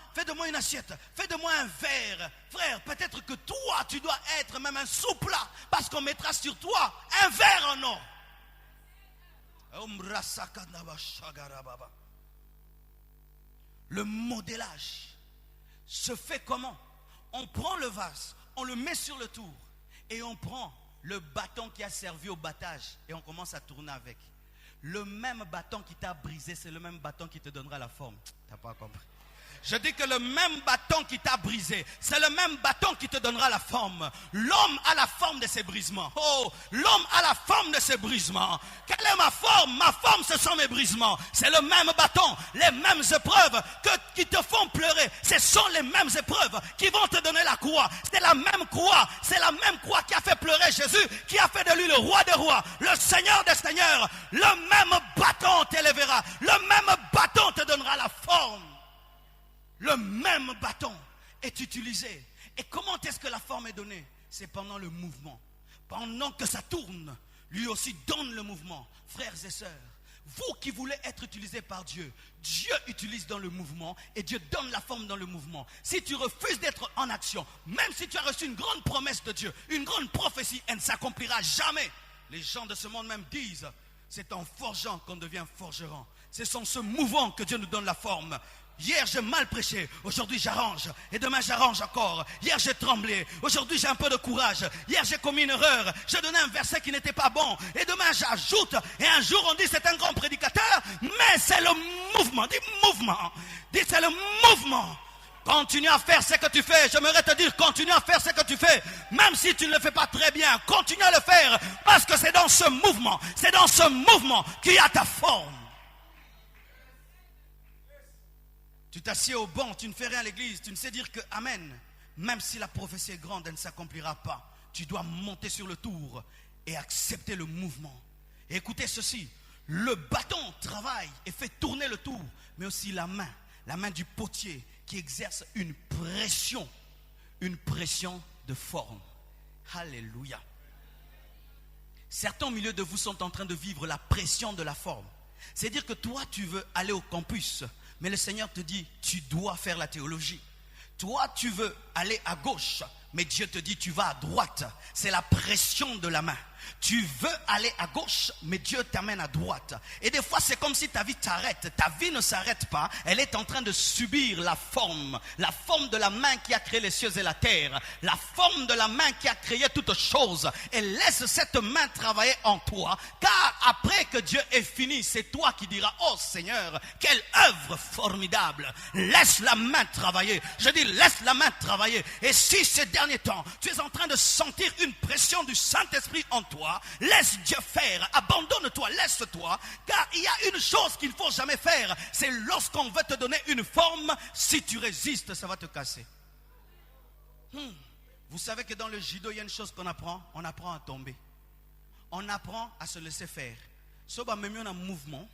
une assiette. Fais de moi un verre. Frère, peut-être que toi, tu dois être même un sous-plat. Parce qu'on mettra sur toi un verre en or. Le modélage se fait comment? On prend le vase, on le met sur le tour et on prend le bâton qui a servi au battage et on commence à tourner avec. Le même bâton qui t'a brisé, c'est le même bâton qui te donnera la forme. T'as pas compris? Je dis que le même bâton qui t'a brisé, c'est le même bâton qui te donnera la forme. L'homme a la forme de ses brisements. Oh, l'homme a la forme de ses brisements. Quelle est ma forme? Ma forme, ce sont mes brisements. C'est le même bâton, les mêmes épreuves qui te font pleurer. Ce sont les mêmes épreuves qui vont te donner la croix. C'est la même croix. C'est la même croix qui a fait pleurer Jésus, qui a fait de lui le roi des rois, le Seigneur des seigneurs. Le même bâton t'élèvera. Le même bâton te donnera la forme. Le même bâton est utilisé. Et comment est-ce que la forme est donnée? C'est pendant le mouvement. Pendant que ça tourne, lui aussi donne le mouvement. Frères et sœurs, vous qui voulez être utilisés par Dieu, Dieu utilise dans le mouvement et Dieu donne la forme dans le mouvement. Si tu refuses d'être en action, même si tu as reçu une grande promesse de Dieu, une grande prophétie, elle ne s'accomplira jamais. Les gens de ce monde même disent, c'est en forgeant qu'on devient forgeron. C'est en se mouvant que Dieu nous donne la forme. Hier j'ai mal prêché, aujourd'hui j'arrange et demain j'arrange encore. Hier j'ai tremblé, aujourd'hui j'ai un peu de courage. Hier j'ai commis une erreur, j'ai donné un verset qui n'était pas bon et demain j'ajoute. Et un jour on dit c'est un grand prédicateur, mais c'est le mouvement. Dis mouvement, dis c'est le mouvement. Continue à faire ce que tu fais. J'aimerais te dire, continue à faire ce que tu fais. Même si tu ne le fais pas très bien, continue à le faire. Parce que c'est dans ce mouvement qu'il y a ta forme. Tu t'assieds au banc, tu ne fais rien à l'église, tu ne sais dire que Amen. Même si la prophétie est grande, elle ne s'accomplira pas. Tu dois monter sur le tour et accepter le mouvement. Et écoutez ceci, le bâton travaille et fait tourner le tour, mais aussi la main du potier qui exerce une pression de forme. Alléluia. Certains au milieu de vous sont en train de vivre la pression de la forme. C'est-à-dire que toi, tu veux aller au campus, mais le Seigneur te dit, tu dois faire la théologie. Toi, tu veux aller à gauche, mais Dieu te dit, tu vas à droite. C'est la pression de la main. Tu veux aller à gauche, mais Dieu t'amène à droite. Et des fois, c'est comme si ta vie t'arrête. Ta vie ne s'arrête pas. Elle est en train de subir la forme de la main qui a créé les cieux et la terre, la forme de la main qui a créé toutes choses. Et laisse cette main travailler en toi, car après que Dieu ait fini, c'est toi qui diras, oh Seigneur, quelle œuvre formidable. Laisse la main travailler. Je dis, laisse la main travailler. Et si ces derniers temps, tu es en train de sentir une pression du Saint-Esprit en toi, laisse Dieu faire, abandonne-toi, laisse-toi, car il y a une chose qu'il ne faut jamais faire, c'est lorsqu'on veut te donner une forme, si tu résistes, ça va te casser. Vous savez que dans le judo, il y a une chose qu'on apprend, on apprend à tomber. On apprend à se laisser faire. Si on a un mouvement,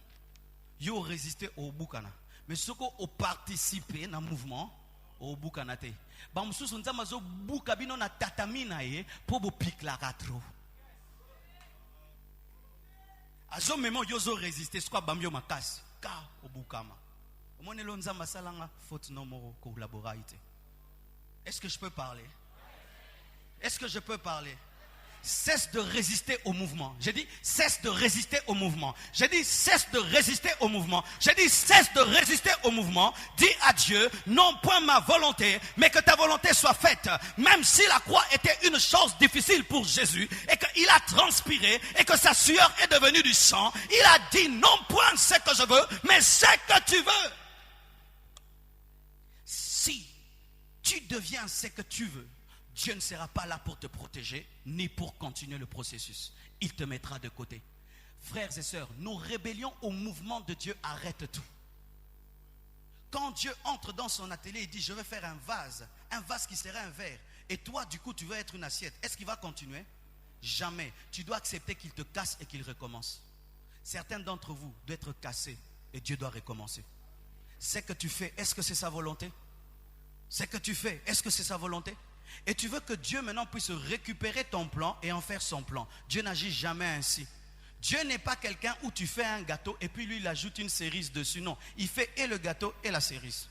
il faut résister au boukana. Mais si on participe à un mouvement, au boukana. Ba msusu nzama zo buka bino na tatamina ye po bo pique la ratro. Azo memo yozo résister soit bambio makasi ka obukama. Omone lo nzama salanga faute no moro collaboralité. Est-ce que je peux parler? Est-ce que je peux parler? Cesse de résister au mouvement. J'ai dit cesse de résister au mouvement. J'ai dit cesse de résister au mouvement. J'ai dit cesse de résister au mouvement. Dis à Dieu, non point ma volonté, mais que ta volonté soit faite. Même si la croix était une chose difficile pour Jésus et qu'il a transpiré et que sa sueur est devenue du sang, il a dit non point ce que je veux, mais ce que tu veux. Si tu deviens ce que tu veux, Dieu ne sera pas là pour te protéger, ni pour continuer le processus. Il te mettra de côté. Frères et sœurs, nos rébellions au mouvement de Dieu arrêtent tout. Quand Dieu entre dans son atelier, il dit, je vais faire un vase qui sera un verre. Et toi, du coup, tu veux être une assiette. Est-ce qu'il va continuer? Jamais. Tu dois accepter qu'il te casse et qu'il recommence. Certains d'entre vous doivent être cassés et Dieu doit recommencer. Ce que tu fais, est-ce que c'est sa volonté? Ce que tu fais, est-ce que c'est sa volonté? Et tu veux que Dieu maintenant puisse récupérer ton plan et en faire son plan. Dieu n'agit jamais ainsi. Dieu n'est pas quelqu'un où tu fais un gâteau et puis lui il ajoute une cerise dessus. Non, il fait et le gâteau et la cerise.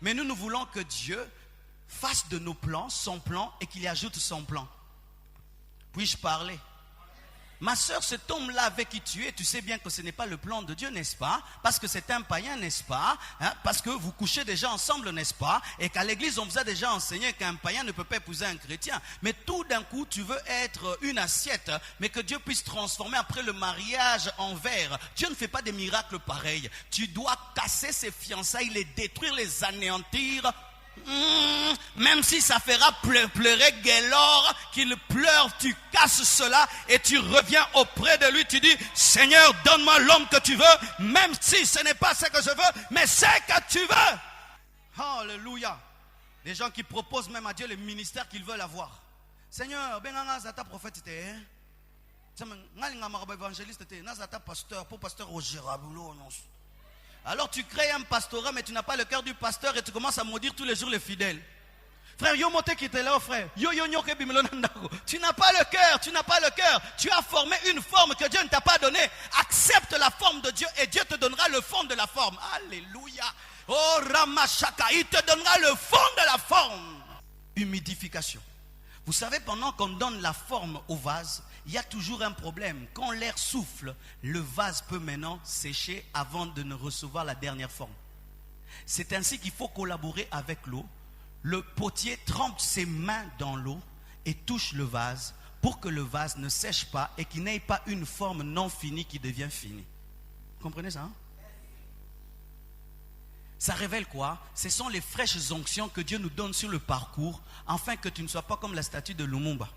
Mais nous voulons que Dieu fasse de nos plans son plan et qu'il y ajoute son plan. Puis-je parler? Ma soeur, cet homme-là avec qui tu es, tu sais bien que ce n'est pas le plan de Dieu, n'est-ce pas? Parce que c'est un païen, n'est-ce pas? Parce que vous couchez déjà ensemble, n'est-ce pas? Et qu'à l'église, on vous a déjà enseigné qu'un païen ne peut pas épouser un chrétien. Mais tout d'un coup, tu veux être une assiette, mais que Dieu puisse transformer après le mariage en verre. Dieu ne fait pas des miracles pareils. Tu dois casser ses fiançailles, les détruire, les anéantir. Même si ça fera pleurer Guélor, qu'il pleure, tu casses cela et tu reviens auprès de lui, tu dis, Seigneur, donne-moi l'homme que tu veux, même si ce n'est pas ce que je veux, mais ce que tu veux. Alléluia. Des gens qui proposent même à Dieu les ministères qu'ils veulent avoir. Seigneur, benanga zata prophète te, ngalinga maraba évangéliste te, nazata pasteur, pour pasteur au Girabulo, non. Alors tu crées un pastorat, mais tu n'as pas le cœur du pasteur et tu commences à maudire tous les jours les fidèles. Frère, yo moté qui était là, frère. Tu n'as pas le cœur, tu n'as pas le cœur. Tu as formé une forme que Dieu ne t'a pas donnée. Accepte la forme de Dieu et Dieu te donnera le fond de la forme. Alléluia. Oh Ramachaka, il te donnera le fond de la forme. Humidification. Vous savez, pendant qu'on donne la forme au vase, il y a toujours un problème. Quand l'air souffle, le vase peut maintenant sécher avant de ne recevoir la dernière forme. C'est ainsi qu'il faut collaborer avec l'eau. Le potier trempe ses mains dans l'eau et touche le vase pour que le vase ne sèche pas et qu'il n'ait pas une forme non finie qui devient finie. Vous comprenez ça? Ça révèle quoi? Ce sont les fraîches onctions que Dieu nous donne sur le parcours afin que tu ne sois pas comme la statue de Lumumba.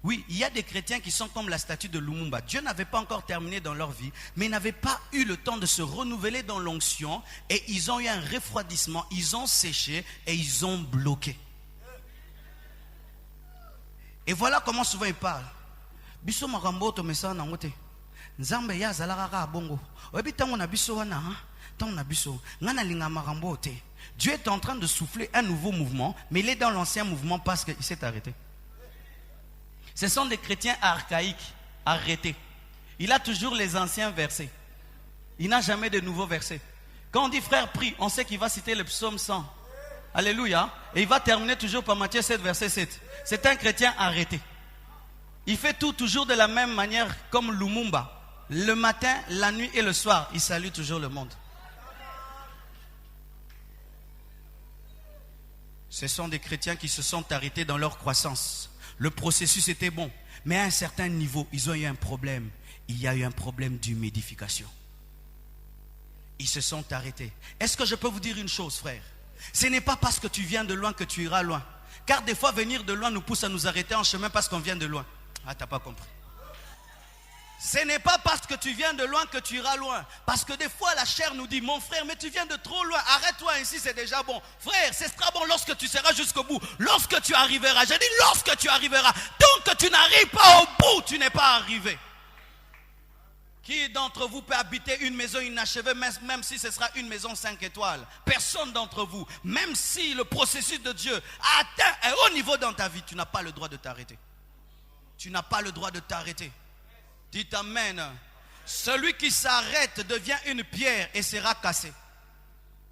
Oui, il y a des chrétiens qui sont comme la statue de Lumumba. Dieu n'avait pas encore terminé dans leur vie, mais ils n'avaient pas eu le temps de se renouveler dans l'onction et ils ont eu un refroidissement, ils ont séché et ils ont bloqué. Et voilà comment souvent ils parlent. Biso makambo to mesa na ngote. Nzambe ya zalaka bongo. Obi tango na biso wana Dieu est en train de souffler un nouveau mouvement, mais il est dans l'ancien mouvement parce qu'il s'est arrêté. Ce sont des chrétiens archaïques, arrêtés. Il a toujours les anciens versets. Il n'a jamais de nouveaux versets. Quand on dit frère prie, on sait qu'il va citer le psaume 100. Alléluia. Et il va terminer toujours par Matthieu 7, verset 7. C'est un chrétien arrêté. Il fait tout toujours de la même manière comme Lumumba. Le matin, la nuit et le soir, il salue toujours le monde. Ce sont des chrétiens qui se sont arrêtés dans leur croissance. Le processus était bon, mais à un certain niveau, ils ont eu un problème. Il y a eu un problème d'humidification. Ils se sont arrêtés. Est-ce que je peux vous dire une chose, frère? Ce n'est pas parce que tu viens de loin que tu iras loin. Car des fois, venir de loin nous pousse à nous arrêter en chemin parce qu'on vient de loin. Ah, t'as pas compris. Ce n'est pas parce que tu viens de loin que tu iras loin. Parce que des fois, la chair nous dit, mon frère, mais tu viens de trop loin. Arrête-toi ici, c'est déjà bon. Frère, ce sera bon lorsque tu seras jusqu'au bout. Lorsque tu arriveras. J'ai dit lorsque tu arriveras. Tant que tu n'arrives pas au bout, tu n'es pas arrivé. Qui d'entre vous peut habiter une maison inachevée, même si ce sera une maison 5 étoiles? Personne d'entre vous. Même si le processus de Dieu a atteint un haut niveau dans ta vie, tu n'as pas le droit de t'arrêter. Tu n'as pas le droit de t'arrêter. Dites amen. Celui qui s'arrête devient une pierre et sera cassé.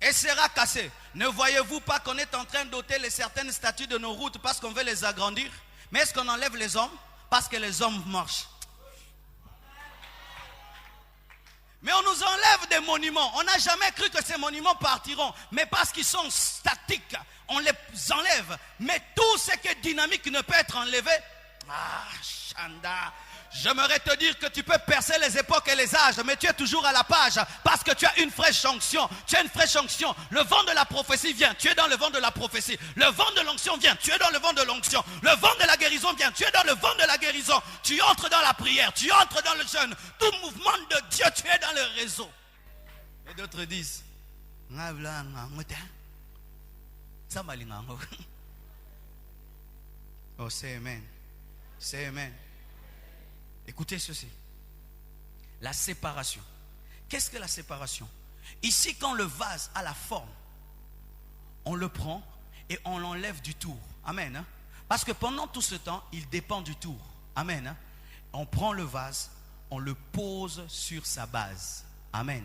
Et sera cassé. Ne voyez-vous pas qu'on est en train d'ôter certaines statues de nos routes parce qu'on veut les agrandir? Mais est-ce qu'on enlève les hommes? Parce que les hommes marchent. Mais on nous enlève des monuments. On n'a jamais cru que ces monuments partiront. Mais parce qu'ils sont statiques, on les enlève. Mais tout ce qui est dynamique ne peut être enlevé. Ah, Chanda. J'aimerais te dire que tu peux percer les époques et les âges, mais tu es toujours à la page parce que tu as une fraîche onction. Tu as une fraîche onction. Le vent de la prophétie vient, tu es dans le vent de la prophétie. Le vent de l'onction vient, tu es dans le vent de l'onction. Le vent de la guérison vient, tu es dans le vent de la guérison. Tu entres dans la prière, tu entres dans le jeûne. Tout mouvement de Dieu, tu es dans le réseau. Et d'autres disent, oh, c'est amen. C'est amen. Écoutez ceci. La séparation. Qu'est-ce que la séparation? Ici, quand le vase a la forme, on le prend et on l'enlève du tour. Amen. Hein? Parce que pendant tout ce temps, il dépend du tour. Amen. Hein? On prend le vase, on le pose sur sa base. Amen.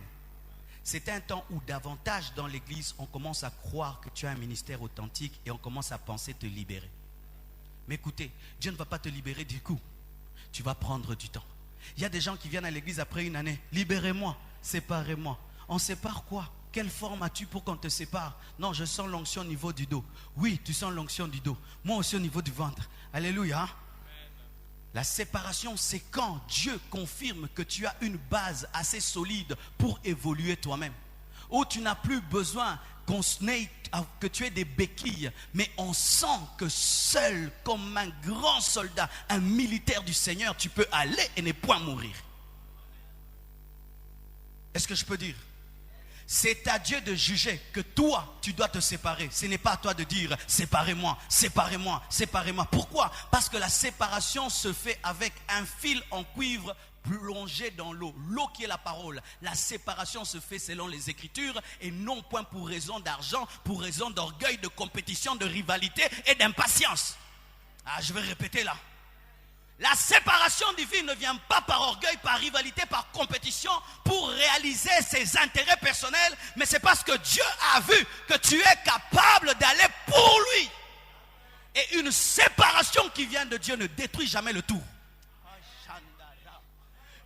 C'est un temps où davantage dans l'église, on commence à croire que tu as un ministère authentique et on commence à penser te libérer. Mais écoutez, Dieu ne va pas te libérer du coup. Tu vas prendre du temps. Il y a des gens qui viennent à l'église après une année. Libérez-moi, séparez-moi. On sépare quoi? Quelle forme as-tu pour qu'on te sépare? Non, je sens l'onction au niveau du dos. Oui, tu sens l'onction du dos. Moi aussi au niveau du ventre. Alléluia. Amen. La séparation, c'est quand Dieu confirme que tu as une base assez solide pour évoluer toi-même. Où tu n'as plus besoin que tu aies des béquilles, mais on sent que seul, comme un grand soldat, un militaire du Seigneur, tu peux aller et ne point mourir. Est-ce que je peux dire? C'est à Dieu de juger que toi, tu dois te séparer. Ce n'est pas à toi de dire séparez-moi, séparez-moi, séparez-moi. Pourquoi? Parce que la séparation se fait avec un fil en cuivre plongé dans l'eau. L'eau qui est la parole. La séparation se fait selon les Écritures et non point pour raison d'argent, pour raison d'orgueil, de compétition, de rivalité et d'impatience. Ah, je vais répéter là. La séparation divine ne vient pas par orgueil, par rivalité, par compétition, pour réaliser ses intérêts personnels, mais c'est parce que Dieu a vu que tu es capable d'aller pour lui. Et une séparation qui vient de Dieu ne détruit jamais le tout.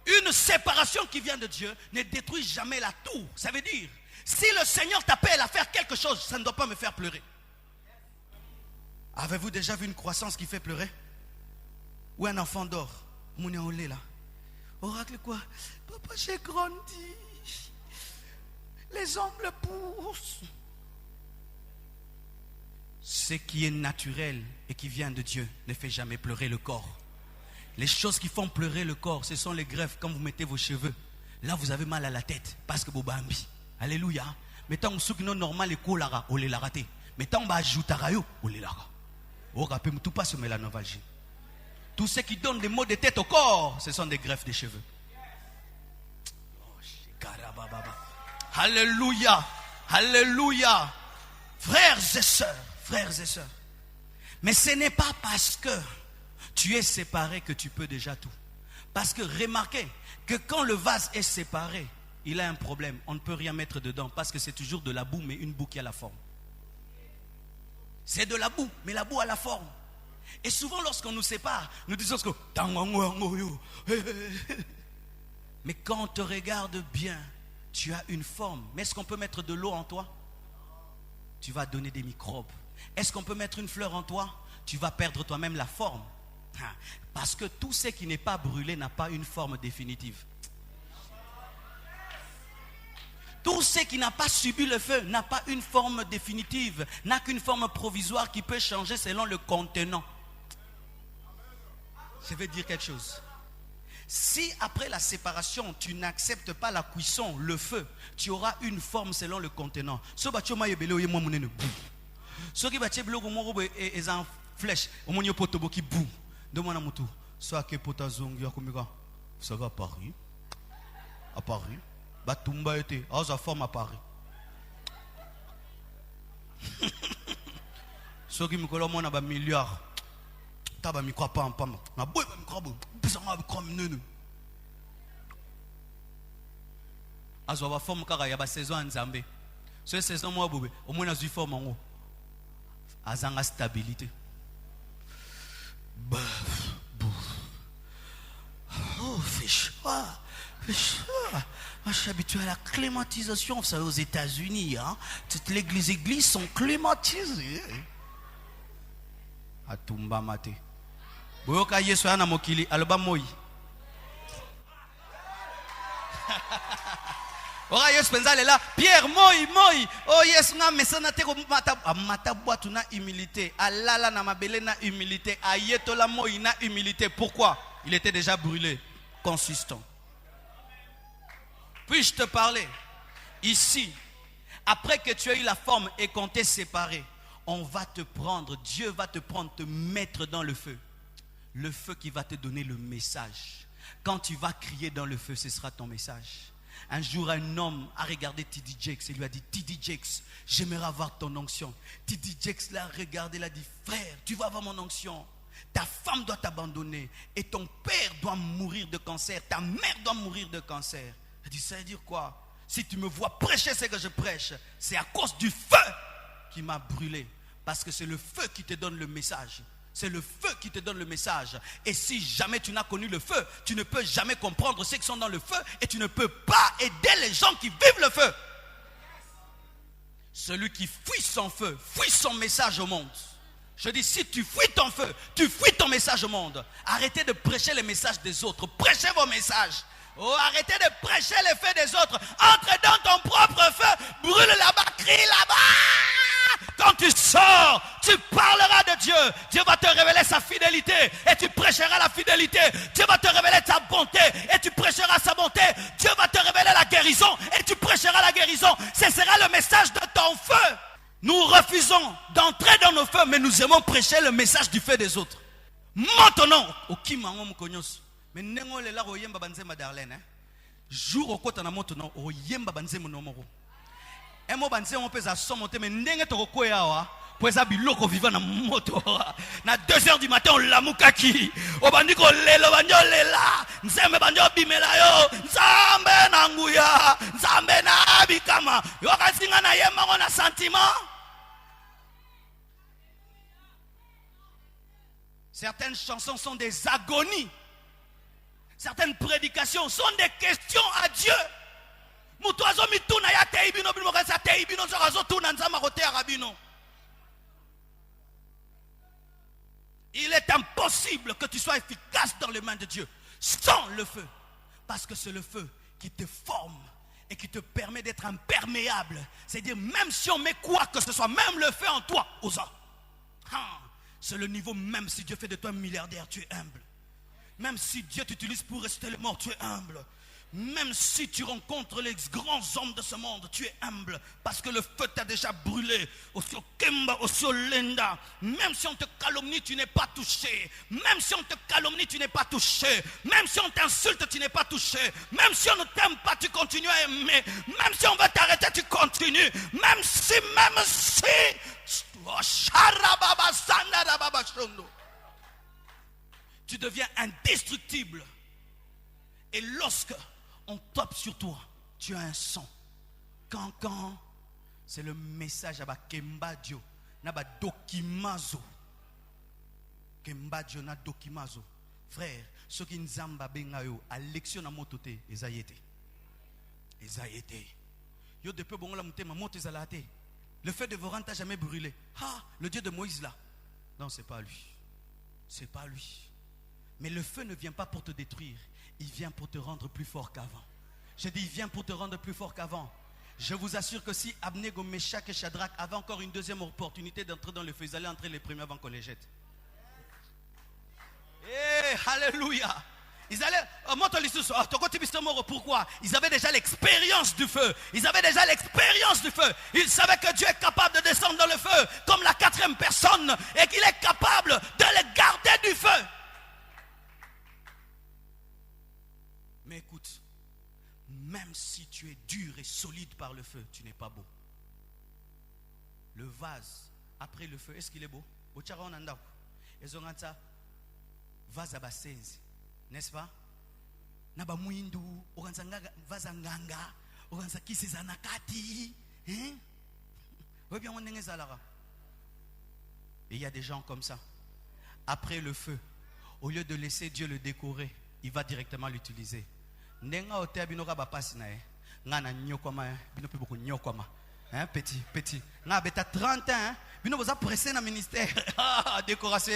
Une séparation qui vient de Dieu ne détruit jamais la tour. Ça veut dire, si le Seigneur t'appelle à faire quelque chose, ça ne doit pas me faire pleurer. Avez-vous déjà vu une croissance qui fait pleurer? Ou un enfant dort? Mon olé là. Oracle quoi? Papa, j'ai grandi. Les ongles poussent. Ce qui est naturel et qui vient de Dieu ne fait jamais pleurer le corps. Les choses qui font pleurer le corps, ce sont les greffes. Quand vous mettez vos cheveux, là vous avez mal à la tête parce que vous bambi. Alléluia. Mais tant que vous normal et kolara, on les raté. Mais tant que vous ajoutez on les lara. On rappelle tout pas sur mélanovalgie. Tout ce qui donne des maux de tête au corps, ce sont des greffes des cheveux. Alléluia. Alléluia. Frères et sœurs. Mais ce n'est pas parce que tu es séparé que tu peux déjà tout. Parce que remarquez que quand le vase est séparé, il a un problème. On ne peut rien mettre dedans parce que c'est toujours de la boue, mais une boue qui a la forme. C'est de la boue, mais la boue a la forme. Et souvent lorsqu'on nous sépare, nous disons que... Mais quand on te regarde bien, tu as une forme. Mais est-ce qu'on peut mettre de l'eau en toi? Tu vas donner des microbes. Est-ce qu'on peut mettre une fleur en toi? Tu vas perdre toi-même la forme. Parce que tout ce qui n'est pas brûlé n'a pas une forme définitive. Tout ce qui n'a pas subi le feu n'a pas une forme définitive, n'a qu'une forme provisoire qui peut changer selon le contenant. Je vais dire quelque chose. Si après la séparation, tu n'acceptes pas la cuisson, le feu, tu auras une forme selon le contenant. Ce qui est en flèche, soit que potazongi akomika, ça va à Paris. À Paris. Batumba était, à sa forme à Paris. Ce qui me colle moi na milliard. Taba mi croit pas en pam. Na boy mi croit bon. Bisanga mi croit nenu. Azo ba forme kaka ya ba saison nzambe. Ce saison moi bobe, au moins na zu forme ngo. Azanga stabilité. Oh, fiche. Moi, je suis habitué à la climatisation. Vous savez, aux États-Unis, hein, toutes les églises sont climatisées. Atumba mate. Boyoka yeso yana mokili aloba moi. Ora yeso penzale là, Pierre moi. Oh yes nga mesana te ko mata boatu na humilité. Alala na mabele na humilité. Ayetola moi na humilité. Pourquoi? Il était déjà brûlé, consistant. Puis-je te parler? Ici, après que tu as eu la forme et qu'on t'ait séparé, on va te prendre, Dieu va te prendre, te mettre dans le feu. Le feu qui va te donner le message. Quand tu vas crier dans le feu, ce sera ton message. Un jour, un homme a regardé T.D. Jakes et lui a dit, T.D. Jakes, j'aimerais avoir ton onction. T.D. Jakes l'a regardé, il a dit, frère, tu vas avoir mon onction. Ta femme doit t'abandonner et ton père doit mourir de cancer, ta mère doit mourir de cancer. Il dit, ça veut dire quoi? Si tu me vois prêcher ce que je prêche, c'est à cause du feu qui m'a brûlé. Parce que c'est le feu qui te donne le message. C'est le feu qui te donne le message. Et si jamais tu n'as connu le feu, tu ne peux jamais comprendre ceux qui sont dans le feu et tu ne peux pas aider les gens qui vivent le feu. Celui qui fuit son feu, fuit son message au monde. Je dis, si tu fuis ton feu, tu fuis ton message au monde. Arrêtez de prêcher les messages des autres. Prêchez vos messages. Oh, arrêtez de prêcher les faits des autres. Entre dans ton propre feu. Brûle là-bas, crie là-bas. Quand tu sors, tu parleras de Dieu. Dieu va te révéler sa fidélité et tu prêcheras la fidélité. Dieu va te révéler sa bonté et tu prêcheras sa bonté. Dieu va te révéler la guérison et tu prêcheras la guérison. Ce sera le message de ton feu. Nous refusons d'entrer dans nos feux, mais nous aimons prêcher le message du feu des autres. Maintenant, au Kimango Mukonyos. Mais nengo le la oyemba banzema Darlene. Jour au kota na moto na oyemba banzema nomoro. Emo banzema pesa somonte mais ndenge to ko yawa. Poeza biloko vivant na moto. Na 2h du matin on lamukaki. Obandi ko lelo banjo lela. Nzembe banjo bimela yo. Nzambe na nguya. Nzambe na bikama. Yo kasinga na yemba ngona sentiment. Certaines chansons sont des agonies. Certaines prédications sont des questions à Dieu. Il est impossible que tu sois efficace dans les mains de Dieu sans le feu. Parce que c'est le feu qui te forme et qui te permet d'être imperméable. C'est-à-dire même si on met quoi que ce soit, même le feu en toi, osa. C'est le niveau, même si Dieu fait de toi un milliardaire, tu es humble. Même si Dieu t'utilise pour rester le mort, tu es humble. Même si tu rencontres les grands hommes de ce monde, tu es humble. Parce que le feu t'a déjà brûlé. Osio Kemba, Osio Lenda. Même si on te calomnie, tu n'es pas touché. Même si on te calomnie, tu n'es pas touché. Même si on t'insulte, tu n'es pas touché. Même si on ne t'aime pas, tu continues à aimer. Même si on va t'arrêter, tu continues. Même si. Tu deviens indestructible. Et lorsque on tape sur toi, tu as un son. Quand c'est le message à Kemba Dio, Naba Dokimazo. Kemba Jona Dokimazo. Frère, ceux qui nzamba bengayo à l'élection na motote, ils a été. Ils a été. Yo depuis bon la montée ma moto ezalate. Le feu de Voran t'a jamais brûlé. Ah, le Dieu de Moïse là. Non, c'est pas lui. C'est pas lui. Mais le feu ne vient pas pour te détruire. Il vient pour te rendre plus fort qu'avant. Je dis, il vient pour te rendre plus fort qu'avant. Je vous assure que si Abnego, Meshach et Shadrach avaient encore une deuxième opportunité d'entrer dans le feu, ils allaient entrer les premiers avant qu'on les jette. Eh, alléluia. Ils allaient, pourquoi? Ils avaient déjà l'expérience du feu. Ils avaient déjà l'expérience du feu. Ils savaient que Dieu est capable de descendre dans le feu comme la quatrième personne et qu'il est capable de les garder du feu. Mais écoute, même si tu es dur et solide par le feu, tu n'es pas beau. Le vase, après le feu, est-ce qu'il est beau? Vase à basenzi, n'est-ce pas? Naba muindu, oranzanga vazanganga, oranza kisizanakati, hein? Oui bien on est là. Et il y a des gens comme ça. Après le feu, au lieu de laisser Dieu le décorer, il va directement l'utiliser. Nenga otea binoka bapasi na ngana nyokoma binope beaucoup nyokoma. Hein, petit. Nga beta 30 ans, hein. Bino vous a pressé dans le ministère. Décoration.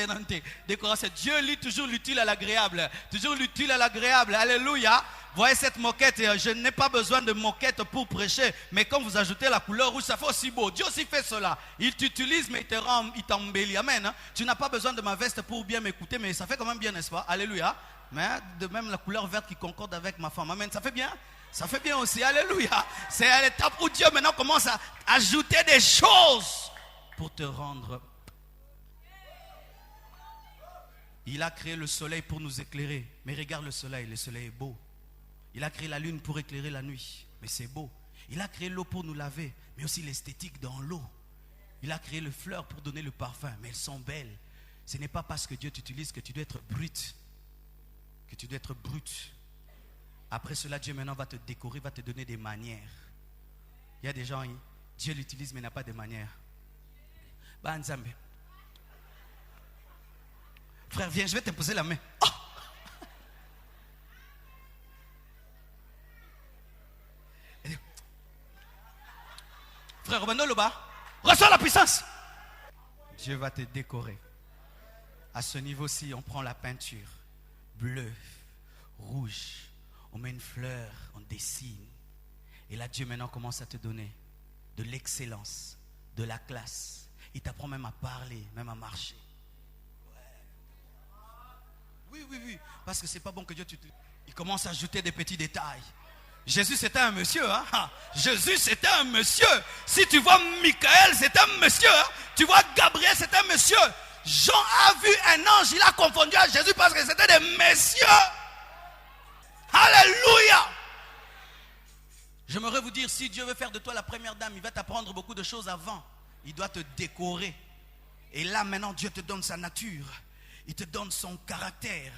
Dieu lit toujours l'utile à l'agréable. Toujours l'utile à l'agréable. Alléluia. Voyez cette moquette. Je n'ai pas besoin de moquette pour prêcher. Mais quand vous ajoutez la couleur rouge, ça fait aussi beau. Dieu aussi fait cela. Il t'utilise, mais il t'embellit. Amen. Hein? Tu n'as pas besoin de ma veste pour bien m'écouter, mais ça fait quand même bien, n'est-ce pas? Alléluia. Mais de même la couleur verte qui concorde avec ma femme. Amen. Ça fait bien. Ça fait bien aussi, alléluia. C'est à l'étape où Dieu maintenant commence à ajouter des choses pour te rendre. Il a créé le soleil pour nous éclairer. Mais regarde le soleil est beau. Il a créé la lune pour éclairer la nuit, mais c'est beau. Il a créé l'eau pour nous laver, mais aussi l'esthétique dans l'eau. Il a créé les fleurs pour donner le parfum, mais elles sont belles. Ce n'est pas parce que Dieu t'utilise que tu dois être brut. Que tu dois être brut. Après cela, Dieu maintenant va te décorer, va te donner des manières. Il y a des gens, Dieu l'utilise mais n'a pas de manières. Bah, Nzambe. Frère, viens, je vais t'imposer la main. Oh! Frère Robano Loba, reçois la puissance. Dieu va te décorer. À ce niveau-ci, on prend la peinture. Bleu, rouge. On met une fleur, on dessine. Et là, Dieu maintenant commence à te donner de l'excellence, de la classe. Il t'apprend même à parler, même à marcher. Ouais. Oui. Parce que c'est pas bon que Dieu il commence à ajouter des petits détails. Jésus c'était un monsieur. Hein? Jésus c'était un monsieur. Si tu vois Michael, c'est un monsieur. Hein? Tu vois Gabriel, c'est un monsieur. Jean a vu un ange, il a confondu à Jésus parce que c'était des messieurs. Alléluia. J'aimerais vous dire, si Dieu veut faire de toi la première dame, il va t'apprendre beaucoup de choses avant. Il doit te décorer. Et là maintenant Dieu te donne sa nature. Il te donne son caractère.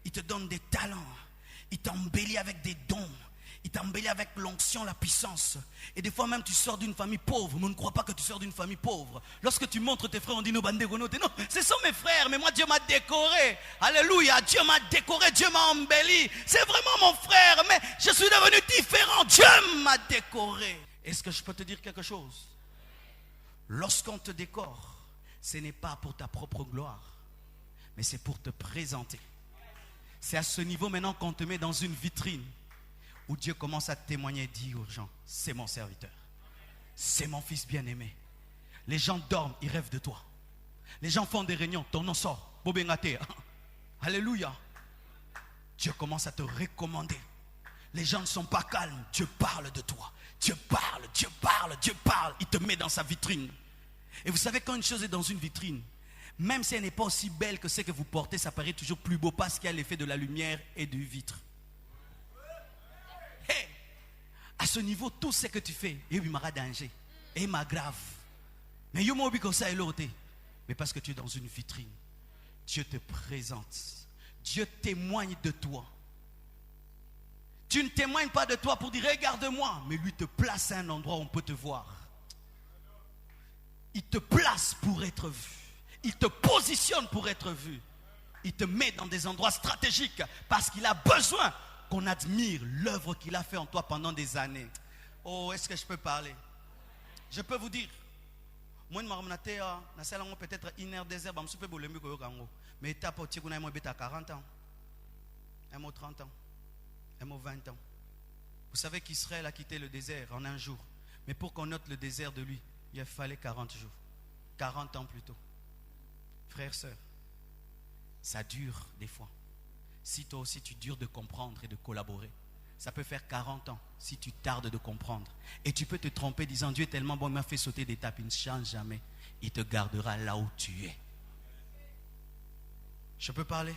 Il te donne des talents. Il t'embellit avec des dons. Il t'embellit avec l'onction, la puissance. Et des fois même tu sors d'une famille pauvre. Mais on ne croit pas que tu sors d'une famille pauvre. Lorsque tu montres tes frères, on dit non, ce sont mes frères. Mais moi Dieu m'a décoré. Alléluia, Dieu m'a décoré, Dieu m'a embelli. C'est vraiment mon frère. Mais je suis devenu différent. Dieu m'a décoré. Est-ce que je peux te dire quelque chose? Lorsqu'on te décore, ce n'est pas pour ta propre gloire, mais c'est pour te présenter. C'est à ce niveau maintenant qu'on te met dans une vitrine où Dieu commence à témoigner, dit aux gens, c'est mon serviteur, c'est mon fils bien-aimé. Les gens dorment, ils rêvent de toi. Les gens font des réunions, ton nom sort. Alléluia. Dieu commence à te recommander. Les gens ne sont pas calmes, Dieu parle de toi. Dieu parle. Il te met dans sa vitrine. Et vous savez, quand une chose est dans une vitrine, même si elle n'est pas aussi belle que ce que vous portez, ça paraît toujours plus beau parce qu'il y a l'effet de la lumière et du vitre. Hey, à ce niveau, tout ce que tu fais, il y a danger, il y a grave. Mais il y a comme ça, mais parce que tu es dans une vitrine, Dieu te présente. Dieu témoigne de toi. Tu ne témoignes pas de toi pour dire regarde-moi, mais lui te place à un endroit où on peut te voir. Il te place pour être vu. Il te positionne pour être vu. Il te met dans des endroits stratégiques parce qu'il a besoin qu'on admire l'œuvre qu'il a fait en toi pendant des années. Oh, est-ce que je peux parler? Je peux vous dire, moi, je peut-être une heure, 2 heures, mais tu as 40 ans, 30 ans, 20 ans. Vous savez qu'Israël a quitté le désert en un jour. Mais pour qu'on note le désert de lui, il a fallu 40 jours. 40 ans plus tôt. Frères, sœurs, ça dure des fois. Si toi aussi tu dures de comprendre et de collaborer, ça peut faire 40 ans si tu tardes de comprendre. Et tu peux te tromper disant Dieu est tellement bon, il m'a fait sauter d'étape. Il ne change jamais. Il te gardera là où tu es. Je peux parler?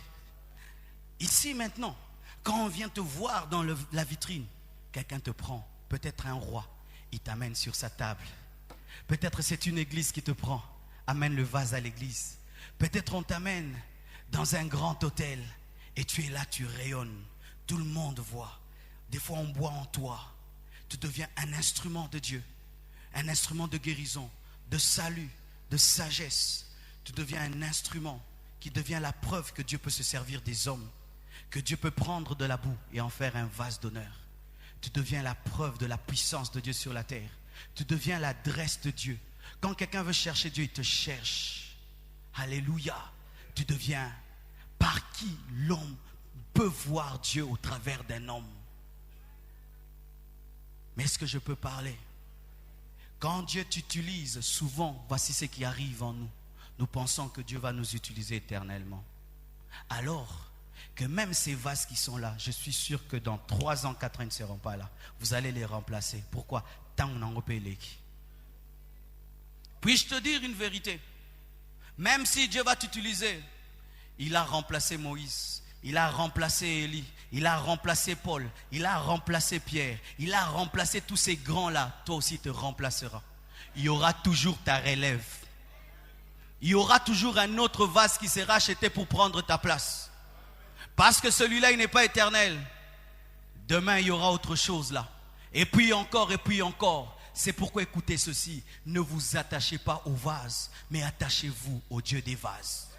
Ici maintenant, quand on vient te voir dans la vitrine, quelqu'un te prend, peut-être un roi, il t'amène sur sa table. Peut-être c'est une église qui te prend, amène le vase à l'église. Peut-être on t'amène dans un grand hôtel et tu es là, tu rayonnes. Tout le monde voit. Des fois on boit en toi. Tu deviens un instrument de Dieu, un instrument de guérison, de salut, de sagesse. Tu deviens un instrument qui devient la preuve que Dieu peut se servir des hommes, que Dieu peut prendre de la boue et en faire un vase d'honneur. Tu deviens la preuve de la puissance de Dieu sur la terre. Tu deviens l'adresse de Dieu. Quand quelqu'un veut chercher Dieu, il te cherche. Alléluia. Tu deviens par qui l'homme peut voir Dieu au travers d'un homme. Mais est-ce que je peux parler? Quand Dieu t'utilise, souvent, voici ce qui arrive en nous. Nous pensons que Dieu va nous utiliser éternellement. Alors que même ces vases qui sont là, je suis sûr que dans 3 ans, 4 ans, ils ne seront pas là. Vous allez les remplacer. Pourquoi? Tant on en repère. Puis-je te dire une vérité? Même si Dieu va t'utiliser, il a remplacé Moïse, il a remplacé Élie, il a remplacé Paul, il a remplacé Pierre, il a remplacé tous ces grands-là. Toi aussi te remplacera. Il y aura toujours ta relève. Il y aura toujours un autre vase qui sera acheté pour prendre ta place. Parce que celui-là, il n'est pas éternel. Demain, il y aura autre chose là. Et puis encore, et puis encore. C'est pourquoi écoutez ceci. Ne vous attachez pas au vase, mais attachez-vous au Dieu des vases.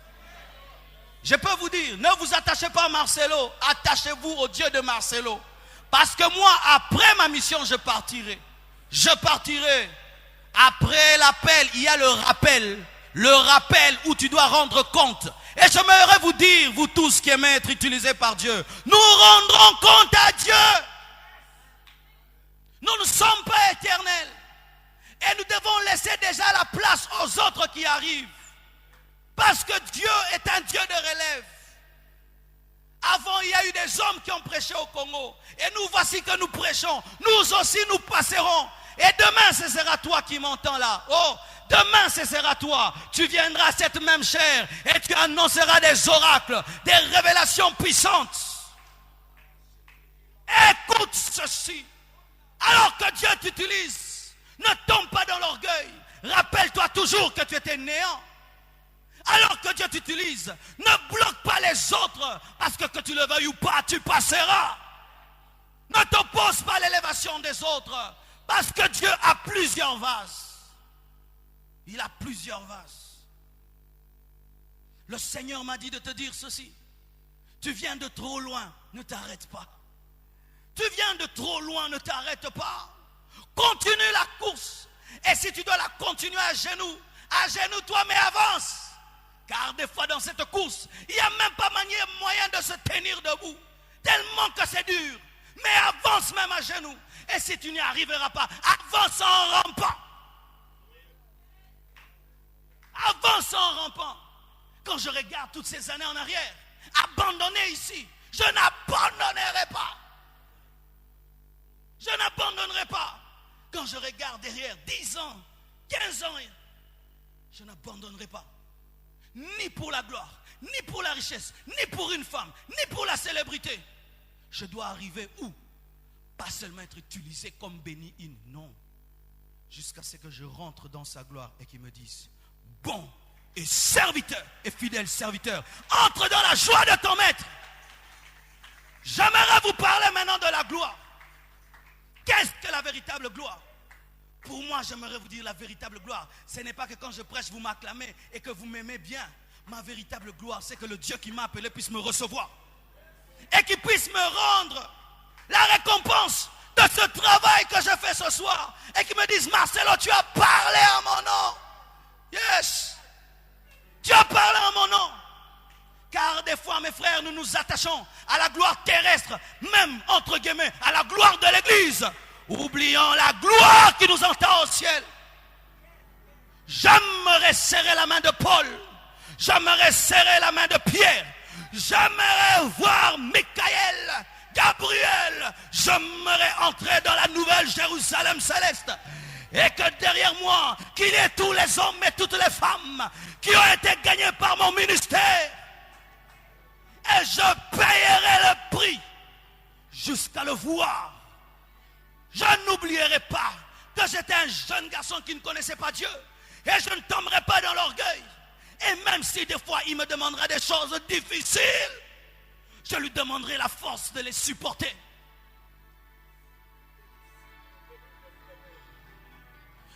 Je peux vous dire, ne vous attachez pas à Marcelo. Attachez-vous au Dieu de Marcelo. Parce que moi, après ma mission, je partirai. Je partirai. Après l'appel, il y a le rappel. Le rappel où tu dois rendre compte. Et j'aimerais vous dire, vous tous qui aimez être utilisés par Dieu, nous rendrons compte à Dieu. Nous ne sommes pas éternels. Et nous devons laisser déjà la place aux autres qui arrivent. Parce que Dieu est un Dieu de relève. Avant, il y a eu des hommes qui ont prêché au Congo. Et nous voici que nous prêchons. Nous aussi, nous passerons. Et demain, ce sera toi qui m'entends là. Oh, demain, ce sera toi. Tu viendras à cette même chair et tu annonceras des oracles, des révélations puissantes. Écoute ceci. Alors que Dieu t'utilise, ne tombe pas dans l'orgueil. Rappelle-toi toujours que tu étais néant. Alors que Dieu t'utilise, ne bloque pas les autres parce que tu le veuilles ou pas, tu passeras. Ne t'oppose pas à l'élévation des autres parce que Dieu a plusieurs vases. Il a plusieurs vases. Le Seigneur m'a dit de te dire ceci. Tu viens de trop loin, ne t'arrête pas. Tu viens de trop loin, ne t'arrête pas. Continue la course. Et si tu dois la continuer à genoux toi, mais avance. Car des fois dans cette course, il n'y a même pas moyen de se tenir debout. Tellement que c'est dur. Mais avance même à genoux. Et si tu n'y arriveras pas, avance en rampant. Avance en rampant. Quand je regarde toutes ces années en arrière, abandonné ici, je n'abandonnerai pas. Je n'abandonnerai pas. Quand je regarde derrière 10 ans, 15 ans, je n'abandonnerai pas. Ni pour la gloire, ni pour la richesse, ni pour une femme, ni pour la célébrité. Je dois arriver où? Pas seulement être utilisé comme béni-in, non. Jusqu'à ce que je rentre dans sa gloire et qu'il me dise, bon et serviteur et fidèle serviteur, entre dans la joie de ton maître. J'aimerais vous parler maintenant de la gloire. Qu'est-ce que la véritable gloire? Pour moi, j'aimerais vous dire la véritable gloire. Ce n'est pas que quand je prêche, vous m'acclamez et que vous m'aimez bien. Ma véritable gloire, c'est que le Dieu qui m'a appelé puisse me recevoir. Et qu'il puisse me rendre la récompense de ce travail que je fais ce soir. Et qu'il me dise, Marcelo, tu as parlé en mon nom. Yes. Tu as parlé en mon nom. Car des fois, mes frères, nous nous attachons à la gloire terrestre, même entre guillemets, à la gloire de l'Église, oubliant la gloire qui nous entend au ciel. J'aimerais serrer la main de Paul. J'aimerais serrer la main de Pierre. J'aimerais voir Michael, Gabriel. J'aimerais entrer dans la nouvelle Jérusalem céleste. Et que derrière moi, qu'il y ait tous les hommes et toutes les femmes qui ont été gagnés par mon ministère. Et je payerai le prix jusqu'à le voir. Je n'oublierai pas que j'étais un jeune garçon qui ne connaissait pas Dieu. Et je ne tomberai pas dans l'orgueil. Et même si des fois il me demandera des choses difficiles, je lui demanderai la force de les supporter.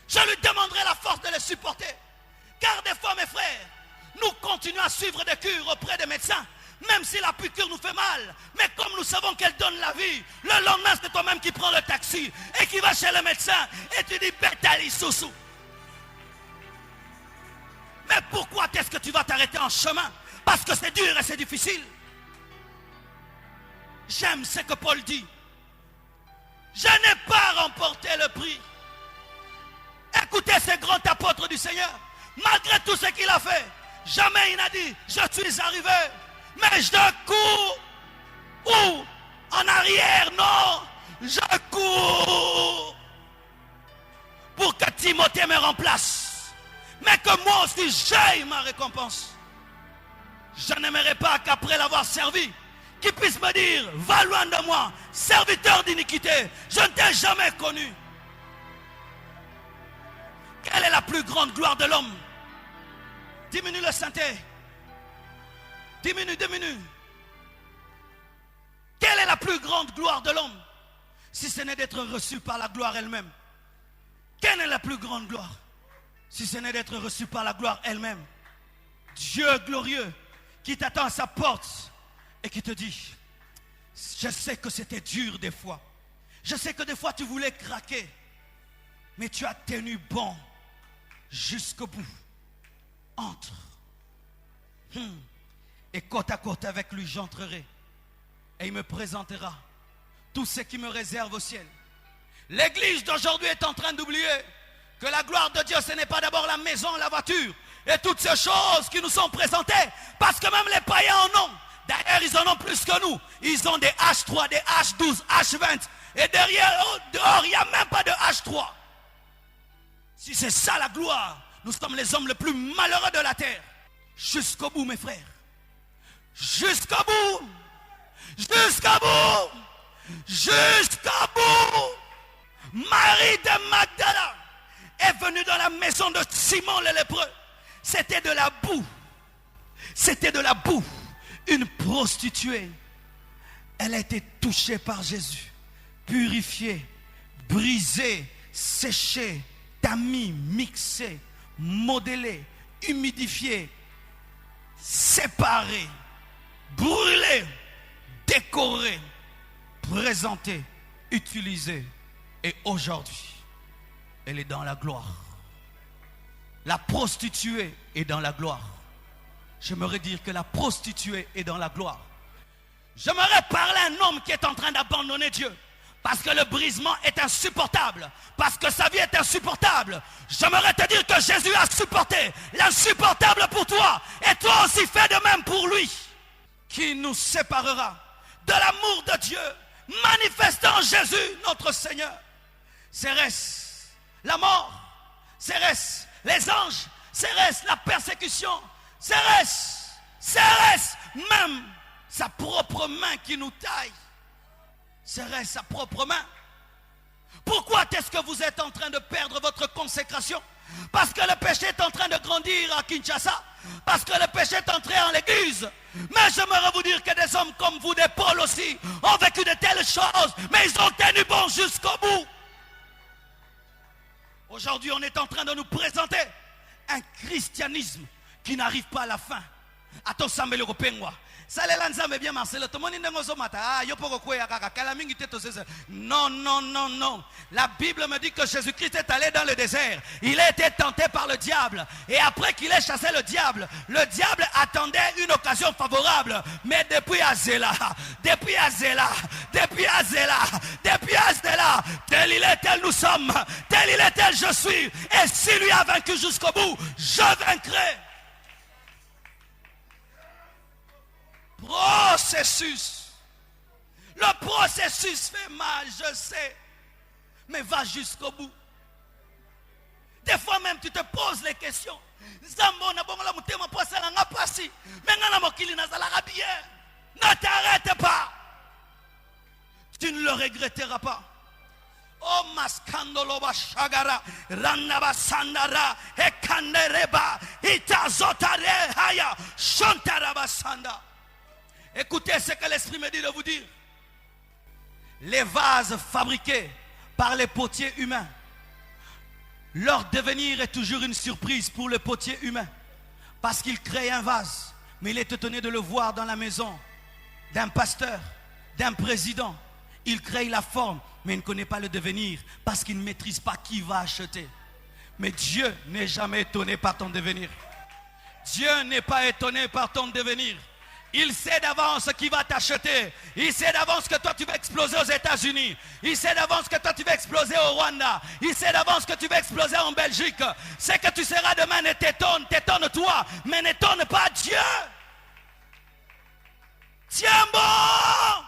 Je lui demanderai la force de les supporter. Car des fois, mes frères, nous continuons à suivre des cures auprès des médecins, même si la piqûre nous fait mal. Mais comme nous savons qu'elle donne la vie, le lendemain, c'est toi-même qui prends le taxi et qui va chez le médecin et tu dis, Betali Soussou. Mais pourquoi est-ce que tu vas t'arrêter en chemin? Parce que c'est dur et c'est difficile. J'aime ce que Paul dit. Je n'ai pas remporté le prix. Écoutez ce grand apôtre du Seigneur. Malgré tout ce qu'il a fait, jamais il n'a dit, je suis arrivé, mais je cours. Ou en arrière, non, je cours. Pour que Timothée me remplace. Mais que moi aussi j'aille ma récompense. Je n'aimerais pas qu'après l'avoir servi, qu'il puisse me dire, va loin de moi, serviteur d'iniquité, je ne t'ai jamais connu. Quelle est la plus grande gloire de l'homme? Diminue le synthé. Diminue. Quelle est la plus grande gloire de l'homme? Si ce n'est d'être reçu par la gloire elle-même. Quelle est la plus grande gloire? Si ce n'est d'être reçu par la gloire elle-même. Dieu glorieux qui t'attend à sa porte et qui te dit, je sais que c'était dur des fois. Je sais que des fois tu voulais craquer. Mais tu as tenu bon jusqu'au bout. Entre. Et côte à côte avec lui, j'entrerai. Et il me présentera tout ce qui me réserve au ciel. L'église d'aujourd'hui est en train d'oublier que la gloire de Dieu, ce n'est pas d'abord la maison, la voiture et toutes ces choses qui nous sont présentées. Parce que même les païens en ont. D'ailleurs, ils en ont plus que nous. Ils ont des H3, des H12, H20. Et derrière, dehors, il n'y a même pas de H3. Si c'est ça la gloire, nous sommes les hommes les plus malheureux de la terre. Jusqu'au bout, mes frères. Jusqu'au bout. Jusqu'au bout. Jusqu'au bout. Marie de Magdala est venue dans la maison de Simon le lépreux. C'était de la boue. C'était de la boue. Une prostituée. Elle a été touchée par Jésus. Purifiée, brisée, séchée, tamis, mixée, modelée, humidifiée, séparée, brûlée, décorée, présentée, utilisée. Et aujourd'hui, elle est dans la gloire. La prostituée est dans la gloire. J'aimerais dire que la prostituée est dans la gloire. J'aimerais parler à un homme qui est en train d'abandonner Dieu. Parce que le brisement est insupportable. Parce que sa vie est insupportable. J'aimerais te dire que Jésus a supporté l'insupportable pour toi. Et toi aussi fais de même pour lui. Qui nous séparera de l'amour de Dieu manifestant Jésus notre Seigneur? Serait-ce la mort? Serait-ce les anges? Serait-ce la persécution? Serait-ce même sa propre main qui nous taille? Serait-ce sa propre main? Pourquoi est-ce que vous êtes en train de perdre votre consécration? Parce que le péché est en train de grandir à Kinshasa. Parce que le péché est entré en l'église. Mais j'aimerais vous dire que des hommes comme vous, des Paul aussi, ont vécu de telles choses, mais ils ont tenu bon jusqu'au bout. Aujourd'hui, on est en train de nous présenter un christianisme qui n'arrive pas à la fin. Ato sambele kopengwa. Salela nzambe bien Marcelo. Tomoni ndengo zomata. Ah, yo poko kweya kaka. Kala mingi te to sese. Non, non, non, non. La Bible me dit que Jésus-Christ est allé dans le désert. Il a été tenté par le diable. Et après qu'il ait chassé le diable attendait une occasion favorable. Mais depuis Azéla, tel il est, tel nous sommes, tel il est, tel je suis. Et s'il lui a vaincu jusqu'au bout, je vaincrai. Processus. Le processus fait mal, je sais. Mais va jusqu'au bout. Des fois même tu te poses les questions. Ne t'arrête pas. Tu ne le regretteras pas. Oh maskandoloba shagara ranaba sandara ekandereba itazotare haya shontaraba sanda. Écoutez ce que l'Esprit me dit de vous dire. Les vases fabriqués par les potiers humains, leur devenir est toujours une surprise pour le potier humain. Parce qu'il crée un vase, mais il est étonné de le voir dans la maison d'un pasteur, d'un président. Il crée la forme, mais il ne connaît pas le devenir parce qu'il ne maîtrise pas qui va acheter. Mais Dieu n'est jamais étonné par ton devenir. Dieu n'est pas étonné par ton devenir. Il sait d'avance qui va t'acheter. Il sait d'avance que toi tu vas exploser aux États-Unis. Il sait d'avance que toi tu vas exploser au Rwanda. Il sait d'avance que tu vas exploser en Belgique. C'est que tu seras demain ne t'étonne toi, mais n'étonne pas Dieu. Tiens bon,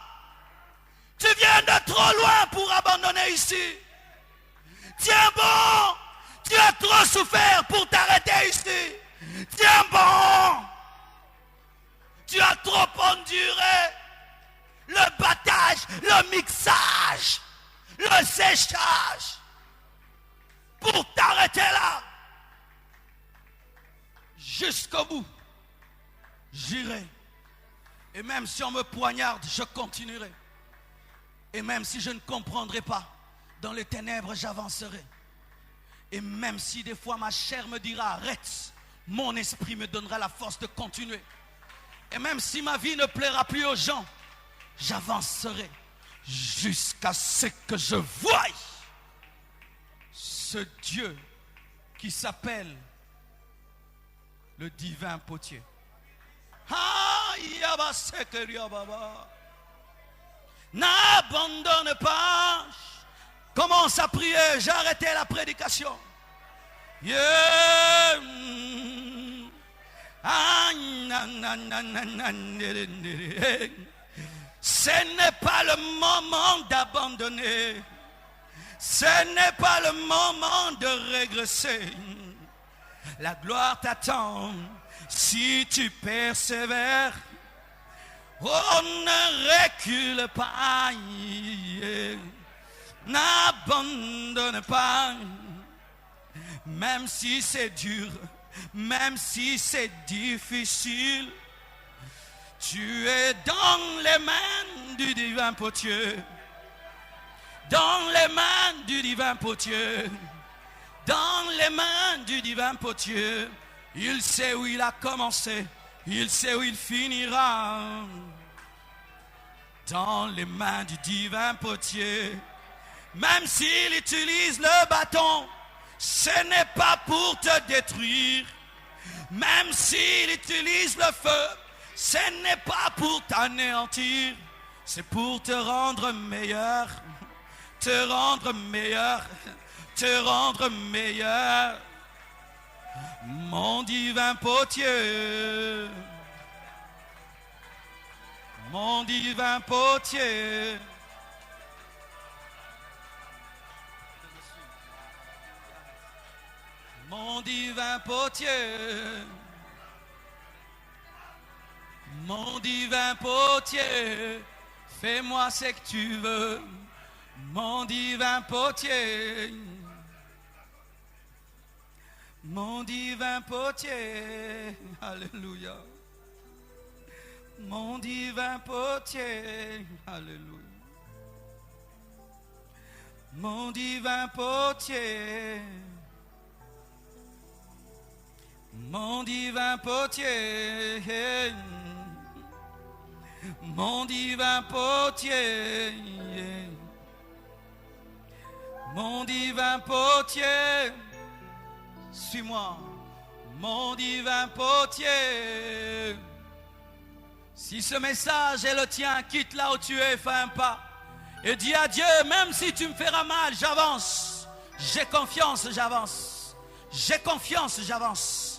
tu viens de trop loin pour abandonner ici. Tiens bon, tu as trop souffert pour t'arrêter ici. Tiens bon, tu as trop enduré le battage, le mixage, le séchage pour t'arrêter là. Jusqu'au bout, j'irai. Et même si on me poignarde, je continuerai. Et même si je ne comprendrai pas, dans les ténèbres, j'avancerai. Et même si des fois ma chair me dira arrête, mon esprit me donnera la force de continuer. Et même si ma vie ne plaira plus aux gens, j'avancerai jusqu'à ce que je voie ce Dieu qui s'appelle le divin potier. N'abandonne pas. Commence à prier. J'ai arrêté la prédication. Yeah. Ce n'est pas le moment d'abandonner. Ce n'est pas le moment de régresser. La gloire t'attend si tu persévères. Oh, ne recule pas. N'abandonne pas. Même si c'est dur, même si c'est difficile, tu es dans les mains du divin potier. Dans les mains du divin potier. Dans les mains du divin potier. Il sait où il a commencé. Il sait où il finira. Dans les mains du divin potier. Même s'il utilise le bâton, ce n'est pas pour te détruire. Même s'il utilise le feu, ce n'est pas pour t'anéantir. C'est pour te rendre meilleur. Te rendre meilleur. Te rendre meilleur. Mon divin potier. Mon divin potier. Mon divin potier. Mon divin potier. Fais-moi ce que tu veux. Mon divin potier. Mon divin potier. Alléluia. Mon divin potier. Alléluia. Mon divin potier. Mon divin potier, mon divin potier, mon divin potier, suis-moi, mon divin potier. Si ce message est le tien, quitte là où tu es, fais un pas et dis à Dieu, même si tu me feras mal, j'avance. J'ai confiance, j'avance. J'ai confiance, j'avance.